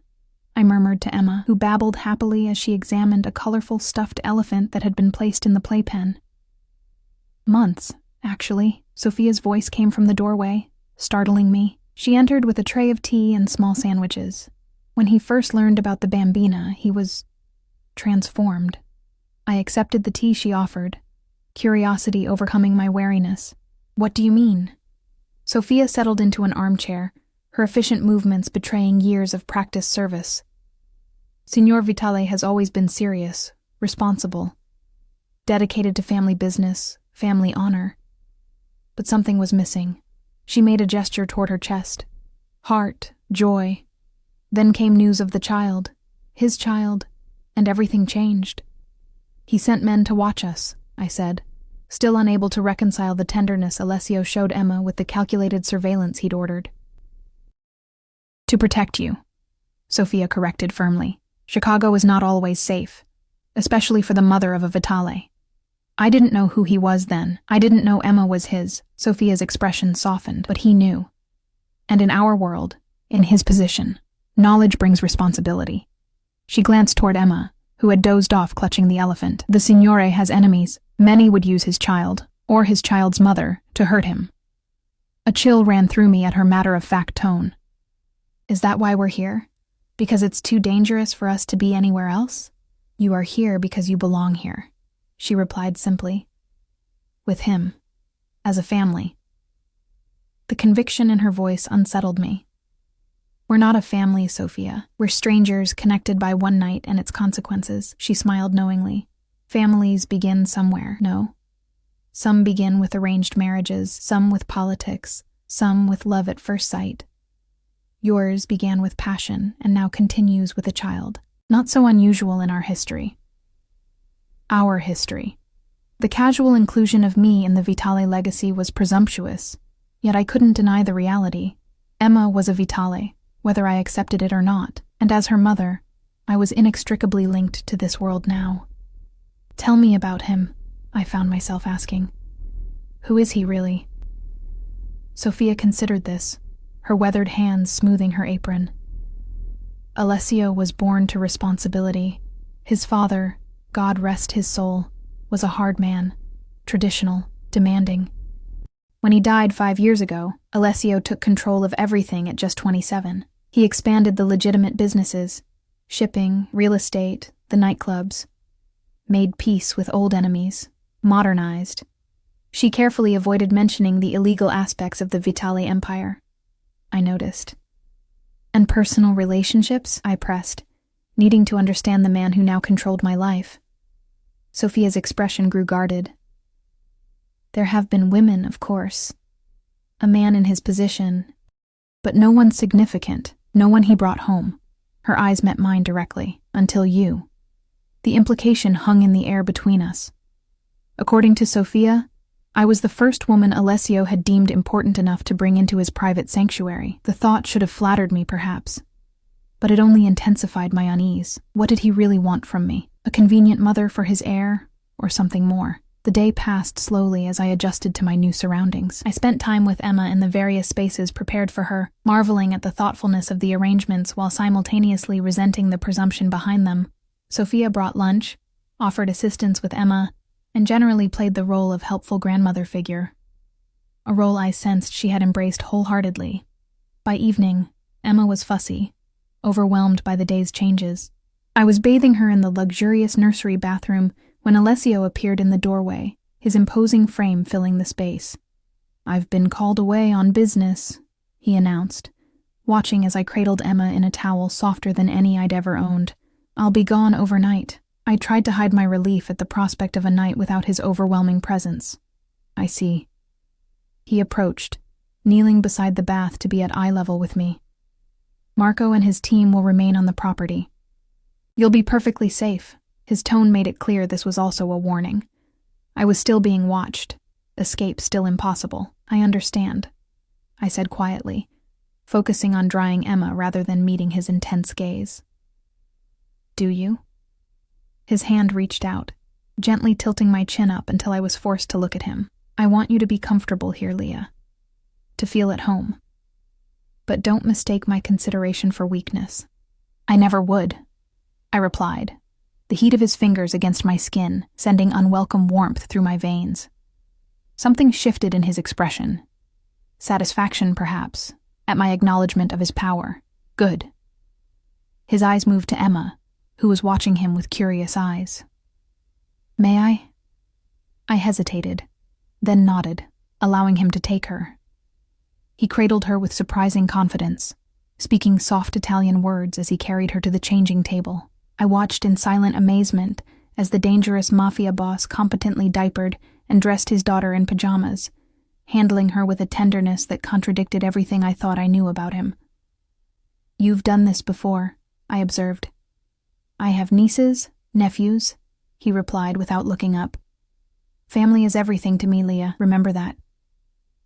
I murmured to Emma, who babbled happily as she examined a colorful stuffed elephant that had been placed in the playpen. Months, actually. Sophia's voice came from the doorway, startling me. She entered with a tray of tea and small sandwiches. When he first learned about the bambina, he was transformed. I accepted the tea she offered, curiosity overcoming my wariness. What do you mean? Sophia settled into an armchair, her efficient movements betraying years of practiced service. Signor Vitale has always been serious, responsible, dedicated to family business, family honor. But something was missing. She made a gesture toward her chest. Heart, joy. Then came news of the child, his child, and everything changed. He sent men to watch us, I said, still unable to reconcile the tenderness Alessio showed Emma with the calculated surveillance he'd ordered. To protect you, Sophia corrected firmly. Chicago is not always safe, especially for the mother of a Vitale. I didn't know who he was then. I didn't know Emma was his. Sophia's expression softened, but he knew. And in our world, in his position, knowledge brings responsibility. She glanced toward Emma, who had dozed off clutching the elephant. The Signore has enemies. Many would use his child, or his child's mother, to hurt him. A chill ran through me at her matter-of-fact tone. Is that why we're here? Because it's too dangerous for us to be anywhere else? You are here because you belong here, she replied simply. With him. As a family. The conviction in her voice unsettled me. We're not a family, Sophia. We're strangers connected by one night and its consequences, she smiled knowingly. Families begin somewhere, no? Some begin with arranged marriages, some with politics, some with love at first sight. Yours began with passion and now continues with a child. Not so unusual in our history. Our history. The casual inclusion of me in the Vitale legacy was presumptuous, yet I couldn't deny the reality. Emma was a Vitale, whether I accepted it or not, and as her mother, I was inextricably linked to this world now. Tell me about him, I found myself asking. Who is he really? Sophia considered this, her weathered hands smoothing her apron. Alessio was born to responsibility. His father, God rest his soul, was a hard man, traditional, demanding. When he died 5 years ago, Alessio took control of everything at just 27. He expanded the legitimate businesses, shipping, real estate, the nightclubs, made peace with old enemies, modernized. She carefully avoided mentioning the illegal aspects of the Vitale empire. I noticed. And personal relationships? I pressed, needing to understand the man who now controlled my life. Sophia's expression grew guarded. There have been women, of course. A man in his position, but no one significant, no one he brought home. Her eyes met mine directly, until you. The implication hung in the air between us. According to Sophia, I was the first woman Alessio had deemed important enough to bring into his private sanctuary. The thought should have flattered me, perhaps. But it only intensified my unease. What did he really want from me? A convenient mother for his heir, or something more? The day passed slowly as I adjusted to my new surroundings. I spent time with Emma in the various spaces prepared for her, marveling at the thoughtfulness of the arrangements while simultaneously resenting the presumption behind them. Sophia brought lunch, offered assistance with Emma, and generally played the role of helpful grandmother figure, a role I sensed she had embraced wholeheartedly. By evening, Emma was fussy, overwhelmed by the day's changes. I was bathing her in the luxurious nursery bathroom when Alessio appeared in the doorway, his imposing frame filling the space. "I've been called away on business," he announced, watching as I cradled Emma in a towel softer than any I'd ever owned. "I'll be gone overnight." I tried to hide my relief at the prospect of a night without his overwhelming presence. I see. He approached, kneeling beside the bath to be at eye level with me. Marco and his team will remain on the property. You'll be perfectly safe. His tone made it clear this was also a warning. I was still being watched. Escape still impossible. I understand, I said quietly, focusing on drying Emma rather than meeting his intense gaze. Do you? His hand reached out, gently tilting my chin up until I was forced to look at him. I want you to be comfortable here, Leah. To feel at home. But don't mistake my consideration for weakness. I never would, I replied, the heat of his fingers against my skin sending unwelcome warmth through my veins. Something shifted in his expression. Satisfaction, perhaps, at my acknowledgement of his power. Good. His eyes moved to Emma, who was watching him with curious eyes. May I? I hesitated, then nodded, allowing him to take her. He cradled her with surprising confidence, speaking soft Italian words as he carried her to the changing table. I watched in silent amazement as the dangerous Mafia Boss competently diapered and dressed his daughter in pajamas, handling her with a tenderness that contradicted everything I thought I knew about him. You've done this before, I observed. I have nieces, nephews, he replied without looking up. Family is everything to me, Leah, remember that.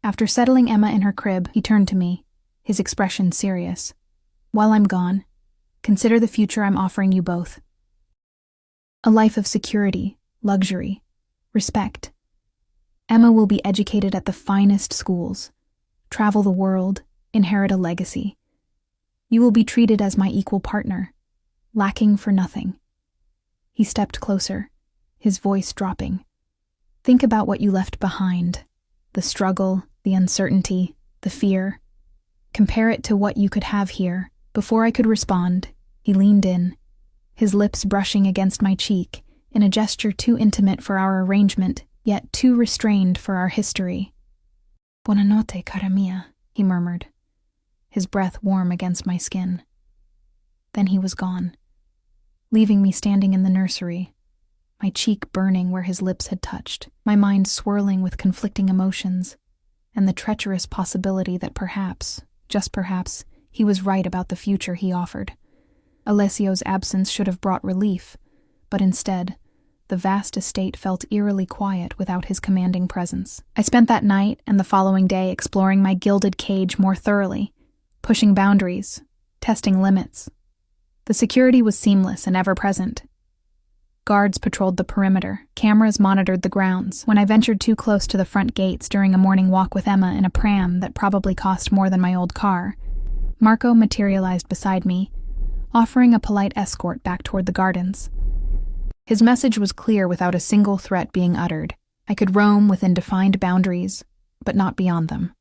After settling Emma in her crib, he turned to me, his expression serious. While I'm gone, consider the future I'm offering you both. A life of security, luxury, respect. Emma will be educated at the finest schools, travel the world, inherit a legacy. You will be treated as my equal partner, lacking for nothing. He stepped closer, his voice dropping. Think about what you left behind, the struggle, the uncertainty, the fear. Compare it to what you could have here. Before I could respond, he leaned in, his lips brushing against my cheek in a gesture too intimate for our arrangement, yet too restrained for our history. Buonanotte, cara mia, he murmured, his breath warm against my skin. Then he was gone, leaving me standing in the nursery, my cheek burning where his lips had touched, my mind swirling with conflicting emotions, and the treacherous possibility that perhaps, just perhaps, he was right about the future he offered. Alessio's absence should have brought relief, but instead, the vast estate felt eerily quiet without his commanding presence. I spent that night and the following day exploring my gilded cage more thoroughly, pushing boundaries, testing limits. The security was seamless and ever-present. Guards patrolled the perimeter, cameras monitored the grounds. When I ventured too close to the front gates during a morning walk with Emma in a pram that probably cost more than my old car, Marco materialized beside me, offering a polite escort back toward the gardens. His message was clear without a single threat being uttered. I could roam within defined boundaries, but not beyond them.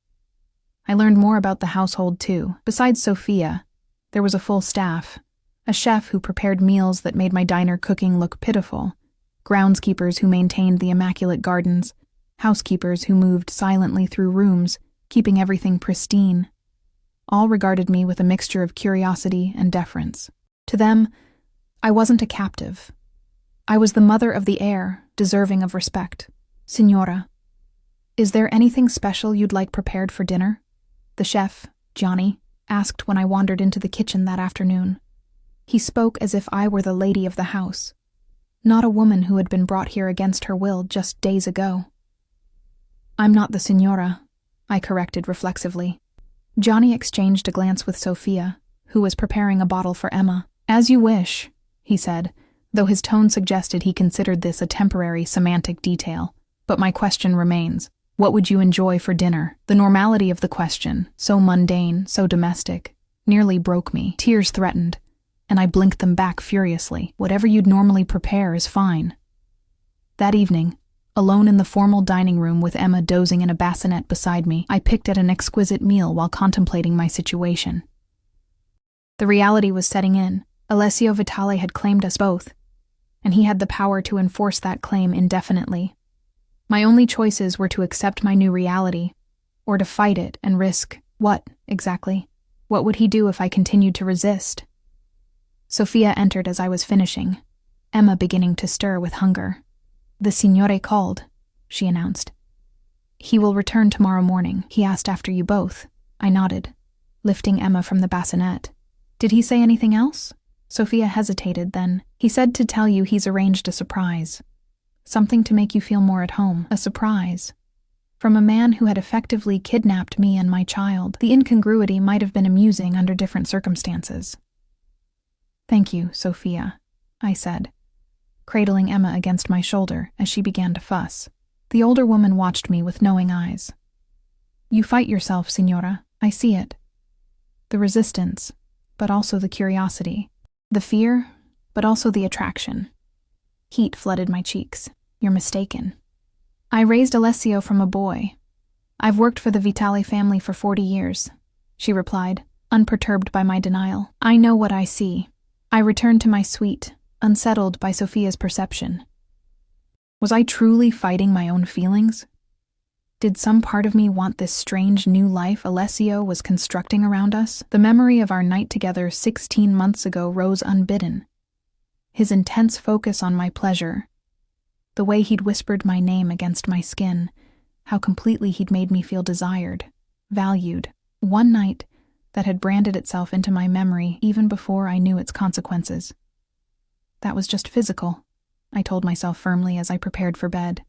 I learned more about the household too. Besides Sophia, there was a full staff, a chef who prepared meals that made my diner cooking look pitiful, groundskeepers who maintained the immaculate gardens, housekeepers who moved silently through rooms, keeping everything pristine. All regarded me with a mixture of curiosity and deference. To them, I wasn't a captive. I was the mother of the heir, deserving of respect. Signora, is there anything special you'd like prepared for dinner? The chef, Johnny, asked when I wandered into the kitchen that afternoon. He spoke as if I were the lady of the house, not a woman who had been brought here against her will just days ago. I'm not the signora, I corrected reflexively. Johnny exchanged a glance with Sophia, who was preparing a bottle for Emma. As you wish, he said, though his tone suggested he considered this a temporary semantic detail. But my question remains. What would you enjoy for dinner? The normality of the question, so mundane, so domestic, nearly broke me. Tears threatened, and I blinked them back furiously. Whatever you'd normally prepare is fine. That evening, alone in the formal dining room with Emma dozing in a bassinet beside me, I picked at an exquisite meal while contemplating my situation. The reality was setting in. Alessio Vitale had claimed us both, and he had the power to enforce that claim indefinitely. My only choices were to accept my new reality, or to fight it and risk what, exactly? What would he do if I continued to resist? Sophia entered as I was finishing, Emma beginning to stir with hunger. "The signore called," she announced. "He will return tomorrow morning. He asked after you both." I nodded, lifting Emma from the bassinet. "Did he say anything else?" Sophia hesitated, then. "He said to tell you he's arranged a surprise. Something to make you feel more at home. A surprise. From a man who had effectively kidnapped me and my child. The incongruity might have been amusing under different circumstances." "Thank you, Sophia," I said, cradling Emma against my shoulder as she began to fuss. The older woman watched me with knowing eyes. "You fight yourself, signora. I see it. The resistance, but also the curiosity. The fear, but also the attraction." Heat flooded my cheeks. "You're mistaken. I raised Alessio from a boy. I've worked for the Vitale family for 40 years, she replied, unperturbed by my denial. "I know what I see." I returned to my suite, unsettled by Sophia's perception. Was I truly fighting my own feelings? Did some part of me want this strange new life Alessio was constructing around us? The memory of our night together 16 months ago rose unbidden. His intense focus on my pleasure, the way he'd whispered my name against my skin, how completely he'd made me feel desired, valued. One night that had branded itself into my memory even before I knew its consequences. That was just physical, I told myself firmly as I prepared for bed.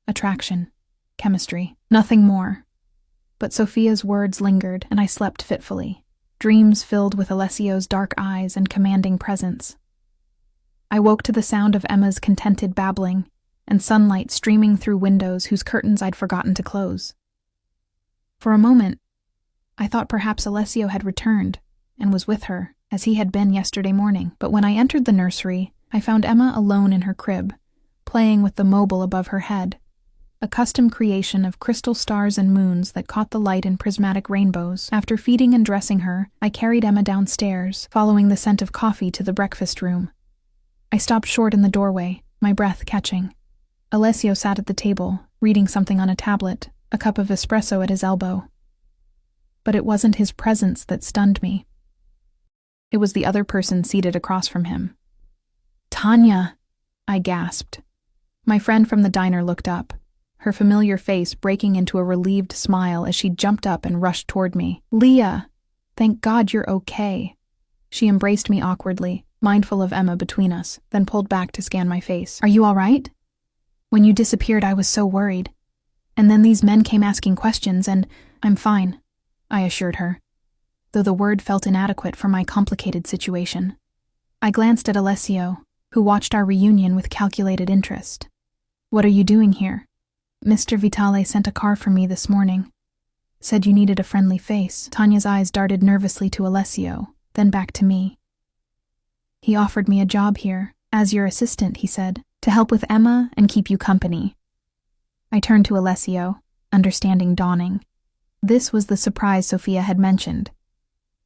Attraction, chemistry, nothing more. But Sophia's words lingered, and I slept fitfully, dreams filled with Alessio's dark eyes and commanding presence. I woke to the sound of Emma's contented babbling and sunlight streaming through windows whose curtains I'd forgotten to close. For a moment, I thought perhaps Alessio had returned and was with her, as he had been yesterday morning. But when I entered the nursery, I found Emma alone in her crib, playing with the mobile above her head, a custom creation of crystal stars and moons that caught the light in prismatic rainbows. After feeding and dressing her, I carried Emma downstairs, following the scent of coffee to the breakfast room. I stopped short in the doorway, my breath catching. Alessio sat at the table, reading something on a tablet, a cup of espresso at his elbow. But it wasn't his presence that stunned me. It was the other person seated across from him. "Tanya!" I gasped. My friend from the diner looked up, her familiar face breaking into a relieved smile as she jumped up and rushed toward me. "Leah! Thank God you're okay." She embraced me awkwardly, mindful of Emma between us, then pulled back to scan my face. "Are you all right? When you disappeared, I was so worried. And then these men came asking questions, and I'm fine," I assured her, though the word felt inadequate for my complicated situation. I glanced at Alessio, who watched our reunion with calculated interest. "What are you doing here?" "Mr. Vitale sent a car for me this morning. Said you needed a friendly face." Tanya's eyes darted nervously to Alessio, then back to me. "He offered me a job here, as your assistant," he said, "to help with Emma and keep you company." I turned to Alessio, understanding dawning. This was the surprise Sophia had mentioned.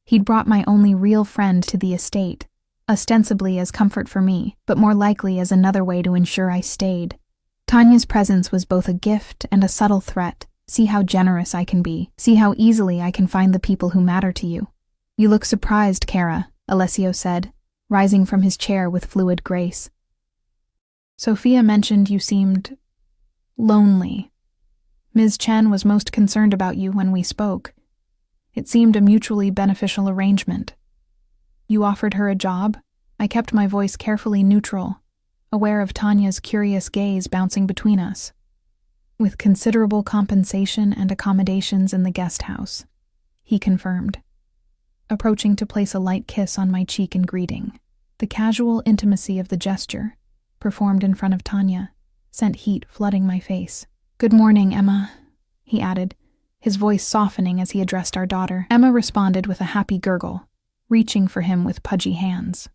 He'd brought my only real friend to the estate, ostensibly as comfort for me, but more likely as another way to ensure I stayed. Tanya's presence was both a gift and a subtle threat. See how generous I can be. See how easily I can find the people who matter to you. "You look surprised, Cara," Alessio said, rising from his chair with fluid grace. "Sophia mentioned you seemed lonely. Ms. Chen was most concerned about you when we spoke. It seemed a mutually beneficial arrangement. You offered her a job?" I kept my voice carefully neutral, aware of Tanya's curious gaze bouncing between us. "With considerable compensation and accommodations in the guest house," he confirmed, approaching to place a light kiss on my cheek in greeting. The casual intimacy of the gesture, performed in front of Tanya, sent heat flooding my face. "Good morning, Emma," he added, his voice softening as he addressed our daughter. Emma responded with a happy gurgle, reaching for him with pudgy hands.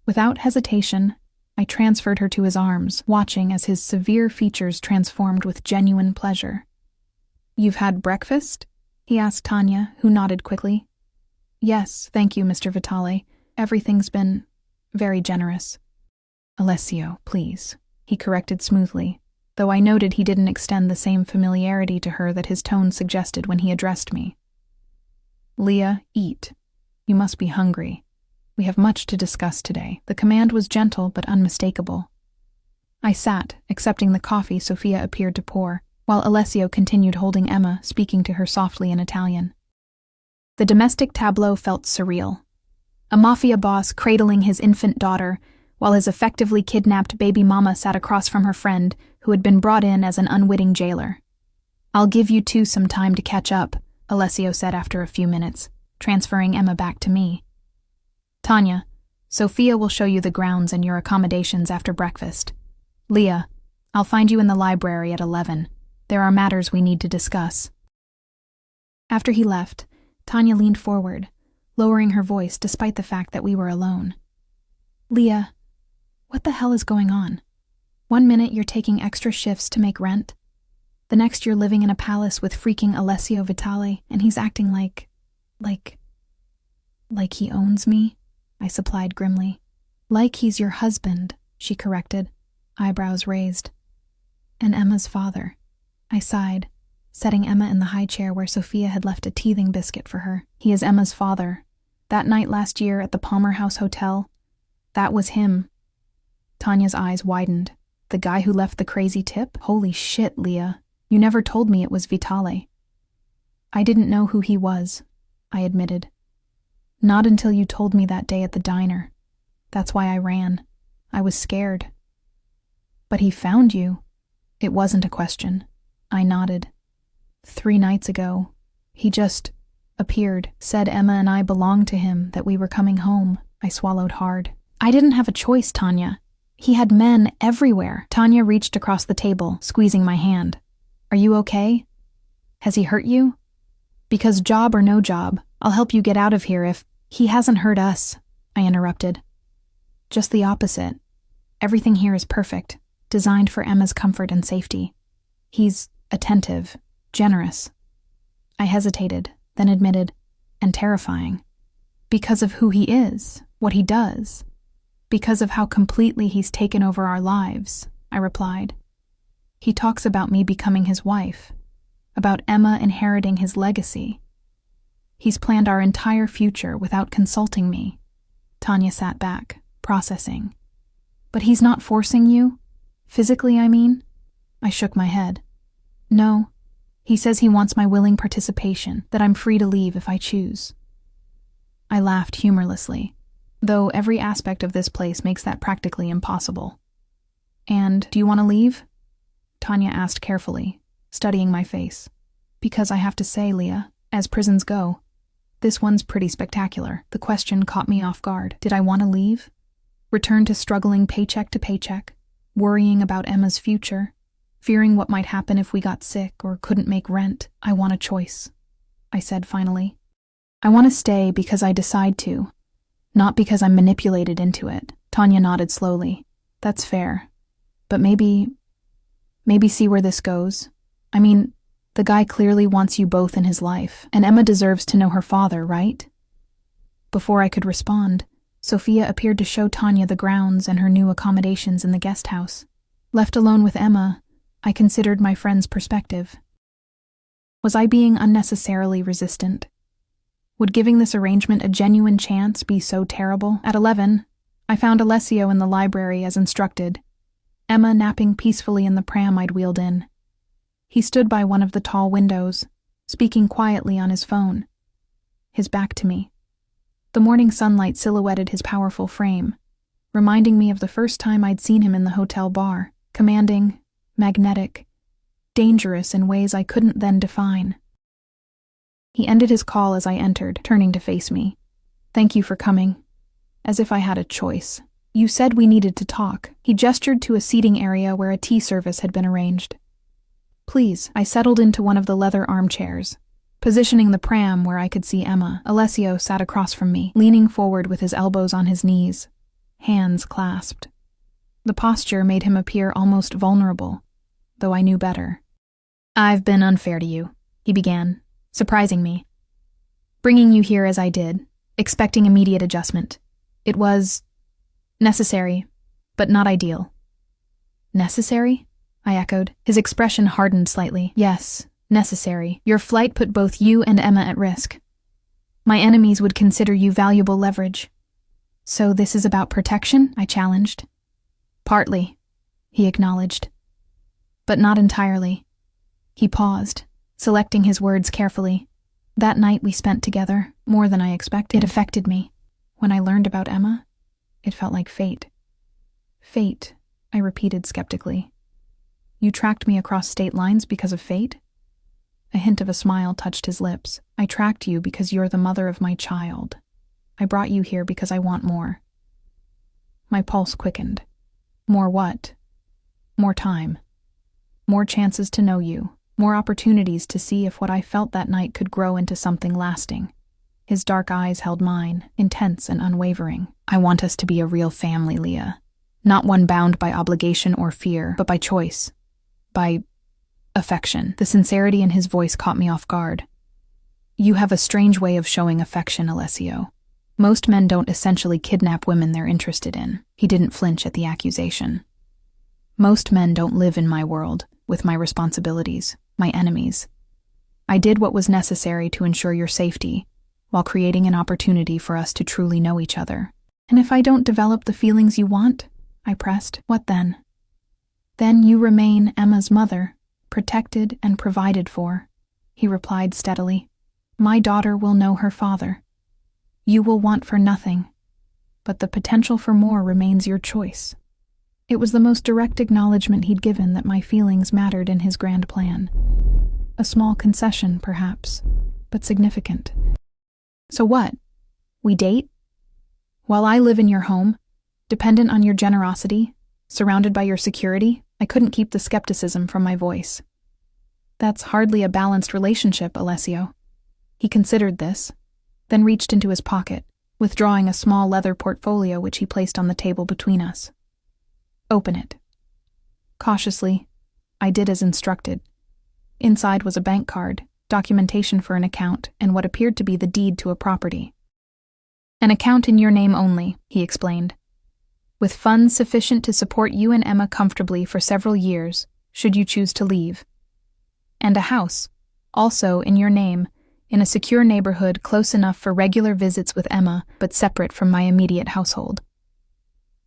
Without hesitation, I transferred her to his arms, watching as his severe features transformed with genuine pleasure. "You've had breakfast?" he asked Tanya, who nodded quickly. "Yes, thank you, Mr. Vitale. Everything's been very generous." "Alessio, please," he corrected smoothly, though I noted he didn't extend the same familiarity to her that his tone suggested when he addressed me. "Leah, eat. You must be hungry." We have much to discuss today." The command was gentle but unmistakable. I sat, accepting the coffee Sofia appeared to pour, while Alessio continued holding Emma, speaking to her softly in Italian. The domestic tableau felt surreal. A mafia boss cradling his infant daughter, while his effectively kidnapped baby mama sat across from her friend, who had been brought in as an unwitting jailer. "I'll give you two some time to catch up," Alessio said after a few minutes, transferring Emma back to me. "Tanya, Sofia will show you the grounds and your accommodations after breakfast. Leah, I'll find you in the library at 11. There are matters we need to discuss." After he left, Tanya leaned forward, lowering her voice despite the fact that we were alone. "Leah, what the hell is going on? One minute you're taking extra shifts to make rent. The next you're living in a palace with freaking Alessio Vitale, and he's acting like he owns me," I supplied grimly. "Like he's your husband," she corrected, eyebrows raised. "And Emma's father," I sighed, setting Emma in the high chair where Sofia had left a teething biscuit for her. "He is Emma's father. That night last year at the Palmer House Hotel, that was him." Tanya's eyes widened. "The guy who left the crazy tip? Holy shit, Leah. You never told me it was Vitale." "I didn't know who he was," I admitted. "Not until you told me that day at the diner. That's why I ran. I was scared." "But he found you." It wasn't a question. I nodded. 3 nights ago, he just appeared, said Emma and I belonged to him, that we were coming home." I swallowed hard. "I didn't have a choice, Tanya. He had men everywhere." Tanya reached across the table, squeezing my hand. "Are you okay? Has he hurt you? Because job or no job, I'll help you get out of here if—" "He hasn't hurt us," I interrupted. "Just the opposite. Everything here is perfect, designed for Emma's comfort and safety. He's attentive, generous." I hesitated, then admitted, "and terrifying. Because of who he is, what he does. Because of how completely he's taken over our lives," I replied. "He talks about me becoming his wife, about Emma inheriting his legacy. He's planned our entire future without consulting me." Tanya sat back, processing. "But he's not forcing you? Physically, I mean?" I shook my head. "No. He says he wants my willing participation, that I'm free to leave if I choose." I laughed humorlessly, though every aspect of this place makes that practically impossible. "And do you want to leave?" Tanya asked carefully, studying my face. "Because I have to say, Leah, as prisons go, this one's pretty spectacular." The question caught me off guard. Did I want to leave? Return to struggling paycheck to paycheck, worrying about Emma's future, fearing what might happen if we got sick or couldn't make rent? "I want a choice," I said finally. "I want to stay because I decide to, not because I'm manipulated into it." Tanya nodded slowly. "That's fair. But maybe see where this goes. I mean, the guy clearly wants you both in his life, and Emma deserves to know her father, right?" Before I could respond, Sofia appeared to show Tanya the grounds and her new accommodations in the guest house. Left alone with Emma, I considered my friend's perspective. Was I being unnecessarily resistant? Would giving this arrangement a genuine chance be so terrible? At 11, I found Alessio in the library as instructed, Emma napping peacefully in the pram I'd wheeled in. He stood by one of the tall windows, speaking quietly on his phone, his back to me. The morning sunlight silhouetted his powerful frame, reminding me of the first time I'd seen him in the hotel bar, commanding, magnetic, dangerous in ways I couldn't then define. He ended his call as I entered, turning to face me. "Thank you for coming." As if I had a choice. "You said we needed to talk." He gestured to a seating area where a tea service had been arranged. "Please." I settled into one of the leather armchairs, positioning the pram where I could see Emma. Alessio sat across from me, leaning forward with his elbows on his knees, hands clasped. The posture made him appear almost vulnerable, though I knew better. "I've been unfair to you," he began, surprising me. "Bringing you here as I did, expecting immediate adjustment. It was necessary, but not ideal." "Necessary?" I echoed. His expression hardened slightly. "Yes, necessary. Your flight put both you and Emma at risk. My enemies would consider you valuable leverage. So this is about protection? I challenged. Partly, he acknowledged. But not entirely. He paused, selecting his words carefully. That night we spent together, more than I expected. It affected me. When I learned about Emma, it felt like fate. Fate, I repeated skeptically. You tracked me across state lines because of fate? A hint of a smile touched his lips. I tracked you because you're the mother of my child. I brought you here because I want more. My pulse quickened. More what? More time. More chances to know you. More opportunities to see if what I felt that night could grow into something lasting. His dark eyes held mine, intense and unwavering. I want us to be a real family, Leah. Not one bound by obligation or fear, but by choice. By affection. The sincerity in his voice caught me off guard. You have a strange way of showing affection, Alessio. Most men don't essentially kidnap women they're interested in. He didn't flinch at the accusation. Most men don't live in my world, with my responsibilities, my enemies. I did what was necessary to ensure your safety, while creating an opportunity for us to truly know each other. And if I don't develop the feelings you want, I pressed, what then? Then you remain Emma's mother, protected and provided for, he replied steadily. My daughter will know her father. You will want for nothing, but the potential for more remains your choice. It was the most direct acknowledgement he'd given that my feelings mattered in his grand plan. A small concession, perhaps, but significant. So what? We date? While I live in your home, dependent on your generosity, surrounded by your security, I couldn't keep the skepticism from my voice. That's hardly a balanced relationship, Alessio. He considered this, then reached into his pocket, withdrawing a small leather portfolio which he placed on the table between us. Open it. Cautiously, I did as instructed. Inside was a bank card, documentation for an account, and what appeared to be the deed to a property. An account in your name only, he explained, with funds sufficient to support you and Emma comfortably for several years, should you choose to leave. And a house, also in your name, in a secure neighborhood close enough for regular visits with Emma, but separate from my immediate household.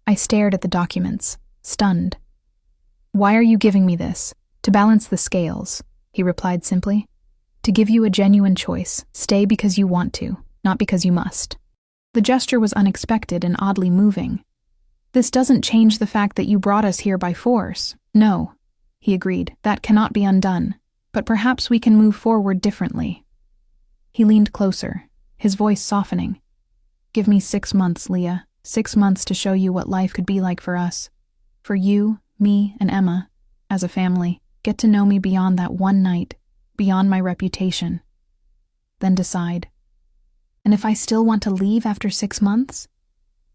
I stared at the documents, stunned. Why are you giving me this? To balance the scales, he replied simply. To give you a genuine choice. Stay because you want to, not because you must. The gesture was unexpected and oddly moving. This doesn't change the fact that you brought us here by force. No, he agreed. That cannot be undone. But perhaps we can move forward differently. He leaned closer, his voice softening. Give me 6 months, Leah. 6 months to show you what life could be like for us. For you, me, and Emma, as a family. Get to know me beyond that one night, beyond my reputation. Then decide. And if I still want to leave after 6 months,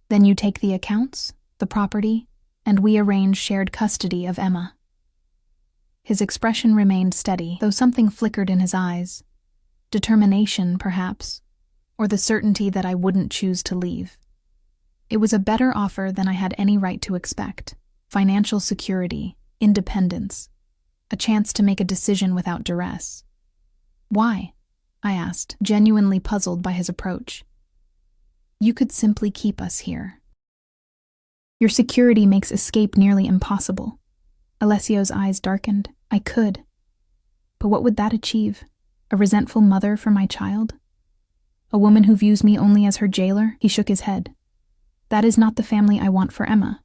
then you take the accounts, the property, and we arrange shared custody of Emma. His expression remained steady, though something flickered in his eyes. Determination, perhaps, or the certainty that I wouldn't choose to leave. It was a better offer than I had any right to expect. Financial security, independence, a chance to make a decision without duress. Why? I asked, genuinely puzzled by his approach. You could simply keep us here. Your security makes escape nearly impossible. Alessio's eyes darkened. I could. But what would that achieve? A resentful mother for my child? A woman who views me only as her jailer? He shook his head. That is not the family I want for Emma,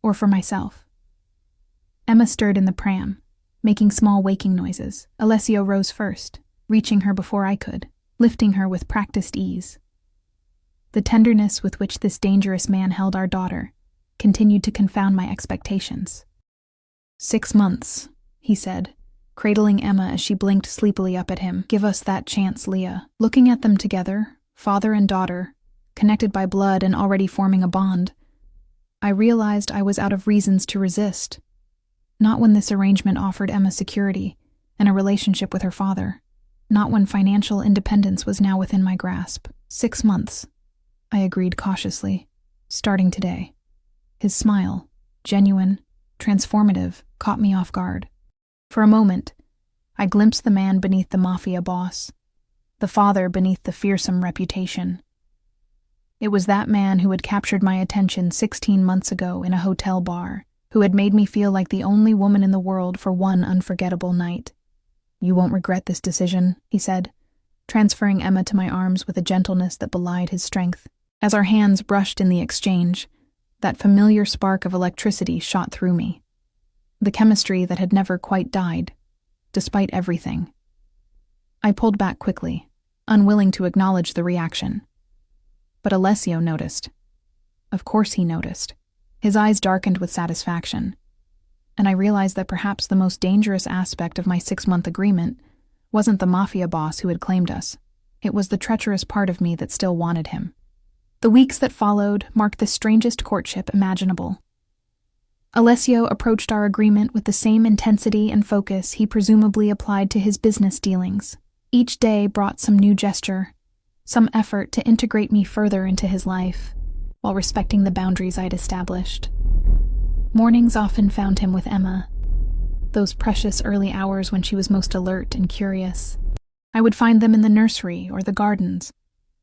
or for myself. Emma stirred in the pram, making small waking noises. Alessio rose first, reaching her before I could, lifting her with practiced ease. The tenderness with which this dangerous man held our daughter continued to confound my expectations. 6 months, he said, cradling Emma as she blinked sleepily up at him. Give us that chance, Leah. Looking at them together, father and daughter, connected by blood and already forming a bond, I realized I was out of reasons to resist. Not when this arrangement offered Emma security and a relationship with her father. Not when financial independence was now within my grasp. 6 months, I agreed cautiously, starting today. His smile, genuine, transformative, caught me off guard. For a moment, I glimpsed the man beneath the Mafia Boss, the father beneath the fearsome reputation. It was that man who had captured my attention 16 months ago in a hotel bar, who had made me feel like the only woman in the world for one unforgettable night. "You won't regret this decision," he said, transferring Emma to my arms with a gentleness that belied his strength. As our hands brushed in the exchange, that familiar spark of electricity shot through me. The chemistry that had never quite died, despite everything. I pulled back quickly, unwilling to acknowledge the reaction. But Alessio noticed. Of course he noticed. His eyes darkened with satisfaction, and I realized that perhaps the most dangerous aspect of my 6-month agreement wasn't the Mafia boss who had claimed us. It was the treacherous part of me that still wanted him. The weeks that followed marked the strangest courtship imaginable. Alessio approached our agreement with the same intensity and focus he presumably applied to his business dealings. Each day brought some new gesture, some effort to integrate me further into his life, while respecting the boundaries I'd established. Mornings often found him with Emma, those precious early hours when she was most alert and curious. I would find them in the nursery or the gardens,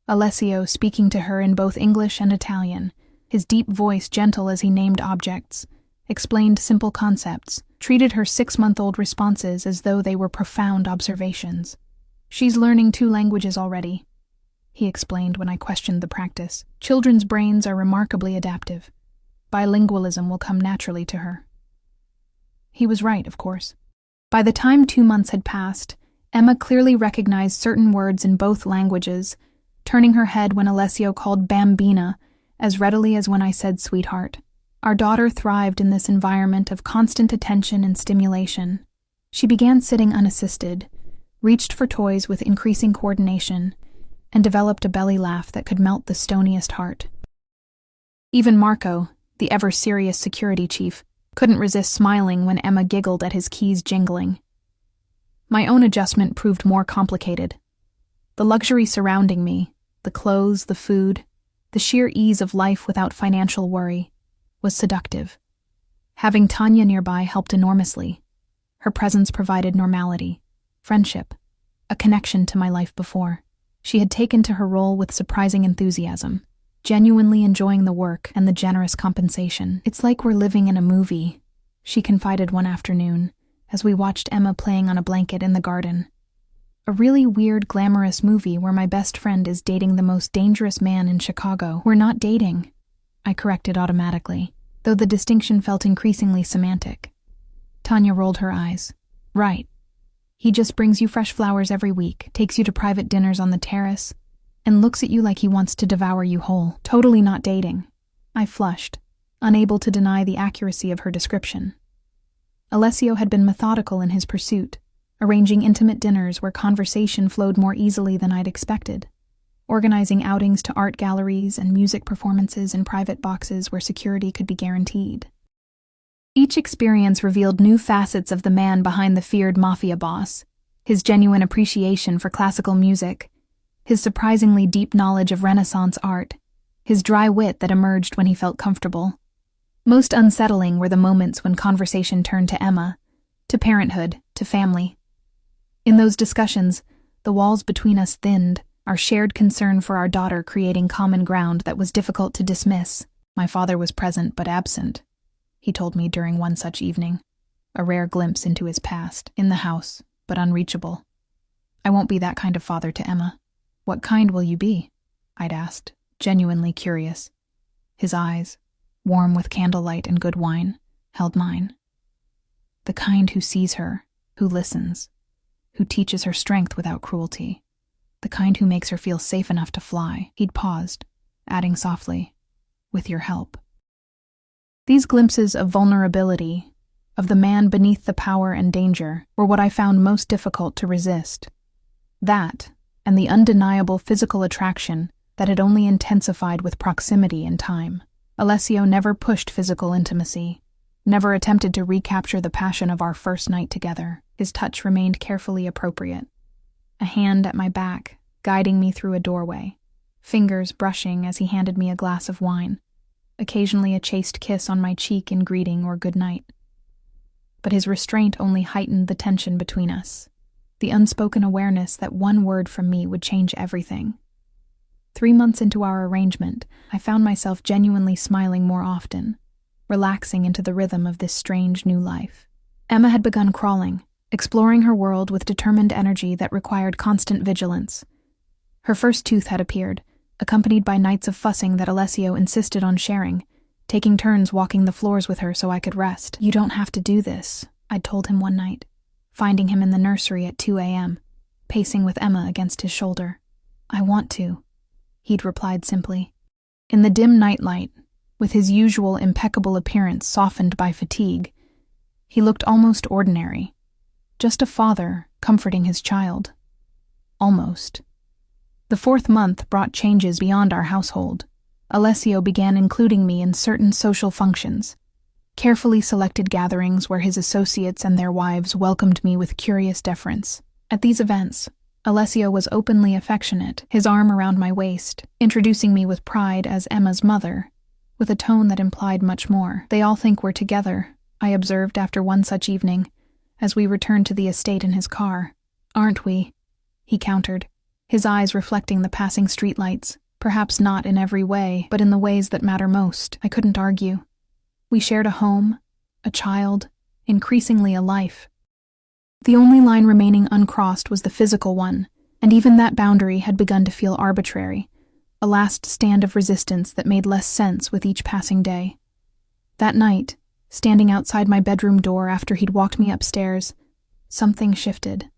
Alessio speaking to her in both English and Italian, his deep voice gentle as he named objects, explained simple concepts, treated her 6-month-old responses as though they were profound observations. "She's learning 2 languages already," he explained when I questioned the practice. "Children's brains are remarkably adaptive. Bilingualism will come naturally to her." He was right, of course. By the time 2 months had passed, Emma clearly recognized certain words in both languages, turning her head when Alessio called Bambina as readily as when I said sweetheart. Our daughter thrived in this environment of constant attention and stimulation. She began sitting unassisted, reached for toys with increasing coordination, and developed a belly laugh that could melt the stoniest heart. Even Marco, the ever-serious security chief, couldn't resist smiling when Emma giggled at his keys jingling. My own adjustment proved more complicated. The luxury surrounding me, the clothes, the food, the sheer ease of life without financial worry, was seductive. Having Tanya nearby helped enormously. Her presence provided normality, friendship, a connection to my life before. She had taken to her role with surprising enthusiasm, genuinely enjoying the work and the generous compensation. "It's like we're living in a movie," she confided one afternoon, as we watched Emma playing on a blanket in the garden. "A really weird, glamorous movie where my best friend is dating the most dangerous man in Chicago." "We're not dating," I corrected automatically, though the distinction felt increasingly semantic. Tanya rolled her eyes. "Right. He just brings you fresh flowers every week, takes you to private dinners on the terrace, and looks at you like he wants to devour you whole. Totally not dating." I flushed, unable to deny the accuracy of her description. Alessio had been methodical in his pursuit, arranging intimate dinners where conversation flowed more easily than I'd expected, organizing outings to art galleries and music performances in private boxes where security could be guaranteed. Each experience revealed new facets of the man behind the feared Mafia boss, his genuine appreciation for classical music, his surprisingly deep knowledge of Renaissance art, his dry wit that emerged when he felt comfortable. Most unsettling were the moments when conversation turned to Emma, to parenthood, to family. In those discussions, the walls between us thinned, our shared concern for our daughter creating common ground that was difficult to dismiss. "My father was present but absent," he told me during one such evening, a rare glimpse into his past, in the house, but unreachable. "I won't be that kind of father to Emma." "What kind will you be?" I'd asked, genuinely curious. His eyes, warm with candlelight and good wine, held mine. "The kind who sees her, who listens, who teaches her strength without cruelty. The kind who makes her feel safe enough to fly." He'd paused, adding softly, "with your help." These glimpses of vulnerability, of the man beneath the power and danger, were what I found most difficult to resist. That, and the undeniable physical attraction that had only intensified with proximity and time. Alessio never pushed physical intimacy, never attempted to recapture the passion of our first night together. His touch remained carefully appropriate. A hand at my back, guiding me through a doorway, fingers brushing as he handed me a glass of wine, occasionally a chaste kiss on my cheek in greeting or good night. But his restraint only heightened the tension between us, the unspoken awareness that one word from me would change everything. 3 months into our arrangement, I found myself genuinely smiling more often, relaxing into the rhythm of this strange new life. Emma had begun crawling, exploring her world with determined energy that required constant vigilance. Her first tooth had appeared, accompanied by nights of fussing that Alessio insisted on sharing, taking turns walking the floors with her so I could rest. "You don't have to do this," I'd told him one night, finding him in the nursery at 2 a.m., pacing with Emma against his shoulder. "I want to," he'd replied simply. In the dim nightlight, with his usual impeccable appearance softened by fatigue, he looked almost ordinary, just a father comforting his child. Almost. The 4th month brought changes beyond our household. Alessio began including me in certain social functions, carefully selected gatherings where his associates and their wives welcomed me with curious deference. At these events, Alessio was openly affectionate, his arm around my waist, introducing me with pride as Emma's mother, with a tone that implied much more. "They all think we're together," I observed after one such evening, as we returned to the estate in his car. "Aren't we?" he countered, his eyes reflecting the passing streetlights, perhaps not in every way, but in the ways that matter most. I couldn't argue. We shared a home, a child, increasingly a life. The only line remaining uncrossed was the physical one, and even that boundary had begun to feel arbitrary, a last stand of resistance that made less sense with each passing day. That night, standing outside my bedroom door after he'd walked me upstairs, something shifted.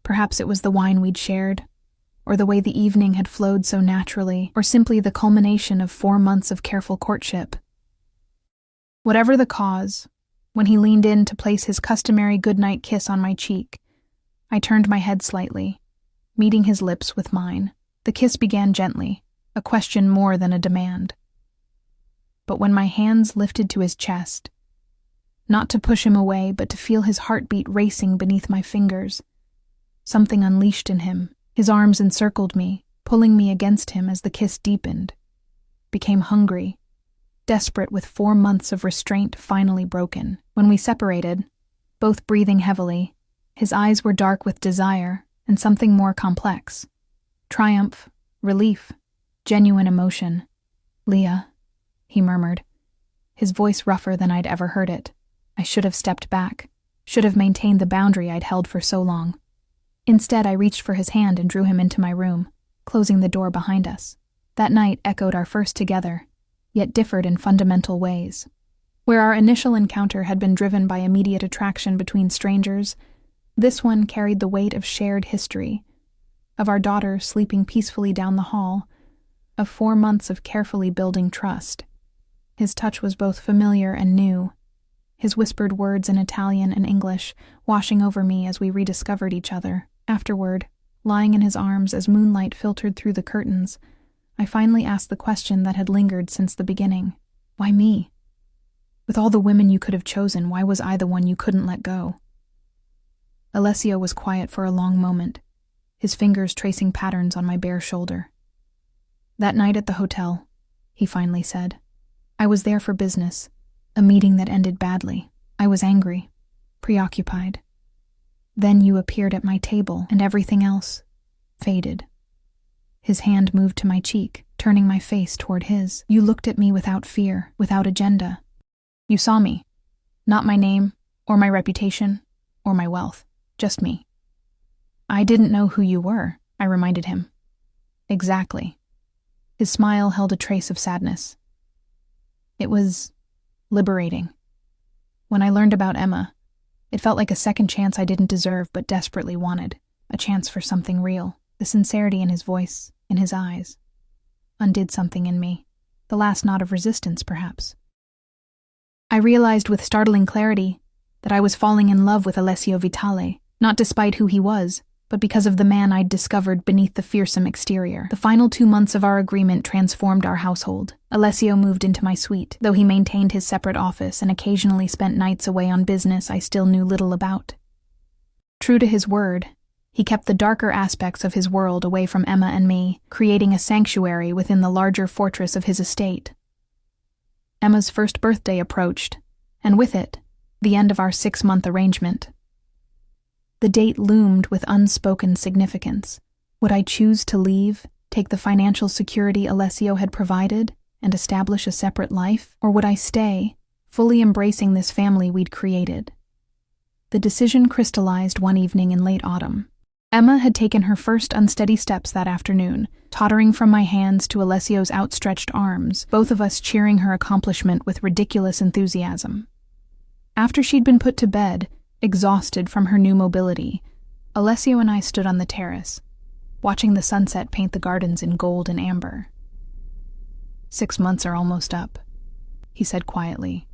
Perhaps it was the wine we'd shared, or the way the evening had flowed so naturally, or simply the culmination of 4 months of careful courtship. Whatever the cause, when he leaned in to place his customary goodnight kiss on my cheek, I turned my head slightly, meeting his lips with mine. The kiss began gently, a question more than a demand. But when my hands lifted to his chest, not to push him away, but to feel his heartbeat racing beneath my fingers, something unleashed in him. His arms encircled me, pulling me against him as the kiss deepened, became hungry, desperate with 4 months of restraint finally broken. When we separated, both breathing heavily, his eyes were dark with desire and something more complex. Triumph, relief, genuine emotion. "Leah," he murmured, his voice rougher than I'd ever heard it. I should have stepped back, should have maintained the boundary I'd held for so long. Instead, I reached for his hand and drew him into my room, closing the door behind us. That night echoed our first together, yet differed in fundamental ways. Where our initial encounter had been driven by immediate attraction between strangers, this one carried the weight of shared history, of our daughter sleeping peacefully down the hall, of 4 months of carefully building trust. His touch was both familiar and new, his whispered words in Italian and English washing over me as we rediscovered each other. Afterward, lying in his arms as moonlight filtered through the curtains, I finally asked the question that had lingered since the beginning. Why me? With all the women you could have chosen, why was I the one you couldn't let go? Alessio was quiet for a long moment, his fingers tracing patterns on my bare shoulder. "That night at the hotel," he finally said, "I was there for business, a meeting that ended badly. I was angry, preoccupied. Then you appeared at my table, and everything else faded." His hand moved to my cheek, turning my face toward his. "You looked at me without fear, without agenda. You saw me. Not my name, or my reputation, or my wealth. Just me." "I didn't know who you were," I reminded him. "Exactly." His smile held a trace of sadness. "It was liberating. When I learned about Emma, it felt like a second chance I didn't deserve but desperately wanted, a chance for something real." The sincerity in his voice, in his eyes, undid something in me, the last knot of resistance, perhaps. I realized with startling clarity that I was falling in love with Alessio Vitale, not despite who he was, but because of the man I'd discovered beneath the fearsome exterior. The final 2 months of our agreement transformed our household. Alessio moved into my suite, though he maintained his separate office and occasionally spent nights away on business I still knew little about. True to his word, he kept the darker aspects of his world away from Emma and me, creating a sanctuary within the larger fortress of his estate. Emma's first birthday approached, and with it, the end of our 6-month arrangement. The date loomed with unspoken significance. Would I choose to leave, Take the financial security Alessio had provided and establish a separate life? Or would I stay, fully embracing this family we'd created? The decision crystallized one evening in late autumn. Emma had taken her first unsteady steps that afternoon, tottering from my hands to Alessio's outstretched arms, both of us cheering her accomplishment with ridiculous enthusiasm. After she'd been put to bed, exhausted from her new mobility, Alessio and I stood on the terrace, watching the sunset paint the gardens in gold and amber. 6 months are almost up, he said quietly,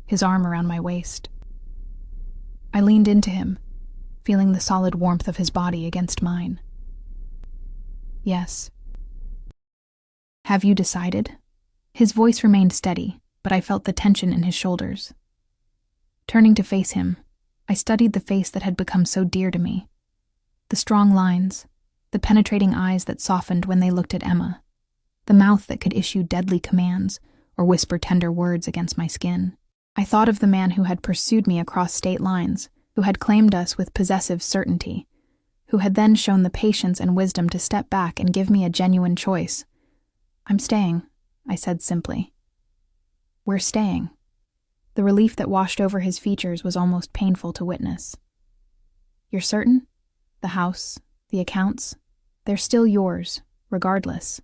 his arm around my waist. I leaned into him, feeling the solid warmth of his body against mine. Yes. Have you decided? His voice remained steady, but I felt the tension in his shoulders. Turning to face him, I studied the face that had become so dear to me. The strong lines, the penetrating eyes that softened when they looked at Emma, the mouth that could issue deadly commands or whisper tender words against my skin. I thought of the man who had pursued me across state lines, who had claimed us with possessive certainty, who had then shown the patience and wisdom to step back and give me a genuine choice. I'm staying, I said simply. We're staying. The relief that washed over his features was almost painful to witness. You're certain? The house, the accounts, they're still yours, regardless.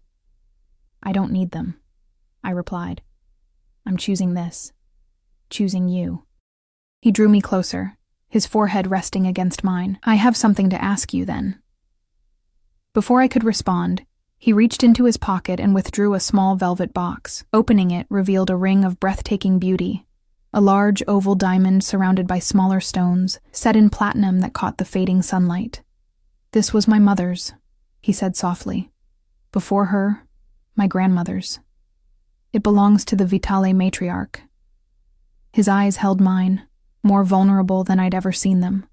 I don't need them, I replied. I'm choosing this. Choosing you. He drew me closer, his forehead resting against mine. I have something to ask you, then. Before I could respond, he reached into his pocket and withdrew a small velvet box. Opening it revealed a ring of breathtaking beauty, a large oval diamond surrounded by smaller stones, set in platinum that caught the fading sunlight. This was my mother's, he said softly. Before her, my grandmother's. It belongs to the Vitale matriarch. His eyes held mine, more vulnerable than I'd ever seen them.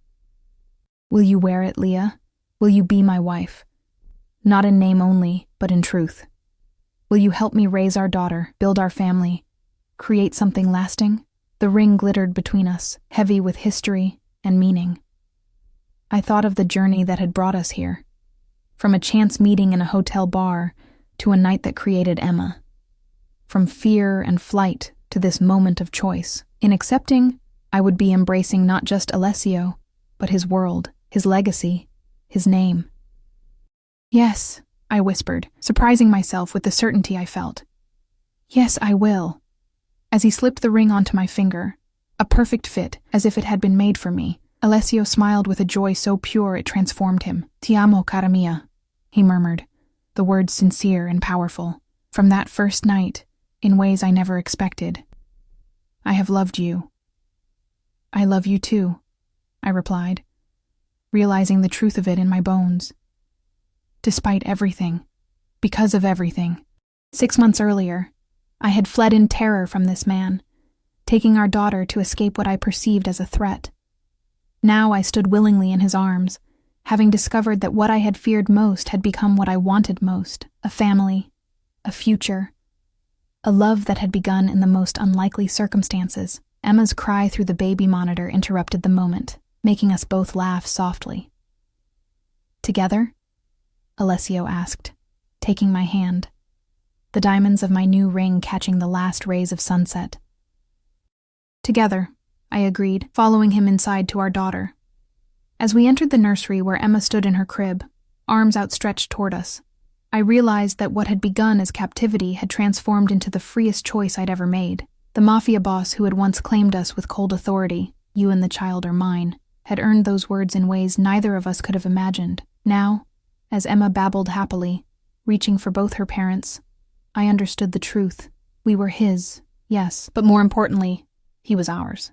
Will you wear it, Leah? Will you be my wife? Not in name only, but in truth. Will you help me raise our daughter, build our family, create something lasting? The ring glittered between us, heavy with history and meaning. I thought of the journey that had brought us here, from a chance meeting in a hotel bar to a night that created Emma, from fear and flight to this moment of choice. In accepting, I would be embracing not just Alessio, but his world, his legacy, his name. Yes, I whispered, surprising myself with the certainty I felt. Yes, I will. As he slipped the ring onto my finger, a perfect fit, as if it had been made for me, Alessio smiled with a joy so pure it transformed him. Ti amo, cara mia, he murmured, the words sincere and powerful. From that first night, in ways I never expected. I have loved you. I love you too, I replied, realizing the truth of it in my bones. Despite everything, because of everything, 6 months earlier, I had fled in terror from this man, taking our daughter to escape what I perceived as a threat. Now I stood willingly in his arms, having discovered that what I had feared most had become what I wanted most, a family, a future, a love that had begun in the most unlikely circumstances. Emma's cry through the baby monitor interrupted the moment, making us both laugh softly. Together? Alessio asked, taking my hand, the diamonds of my new ring catching the last rays of sunset. Together, I agreed, following him inside to our daughter. As we entered the nursery where Emma stood in her crib, arms outstretched toward us, I realized that what had begun as captivity had transformed into the freest choice I'd ever made. The Mafia Boss who had once claimed us with cold authority, "You and the child are mine," had earned those words in ways neither of us could have imagined. Now, as Emma babbled happily, reaching for both her parents, I understood the truth. We were his, yes, but more importantly, he was ours.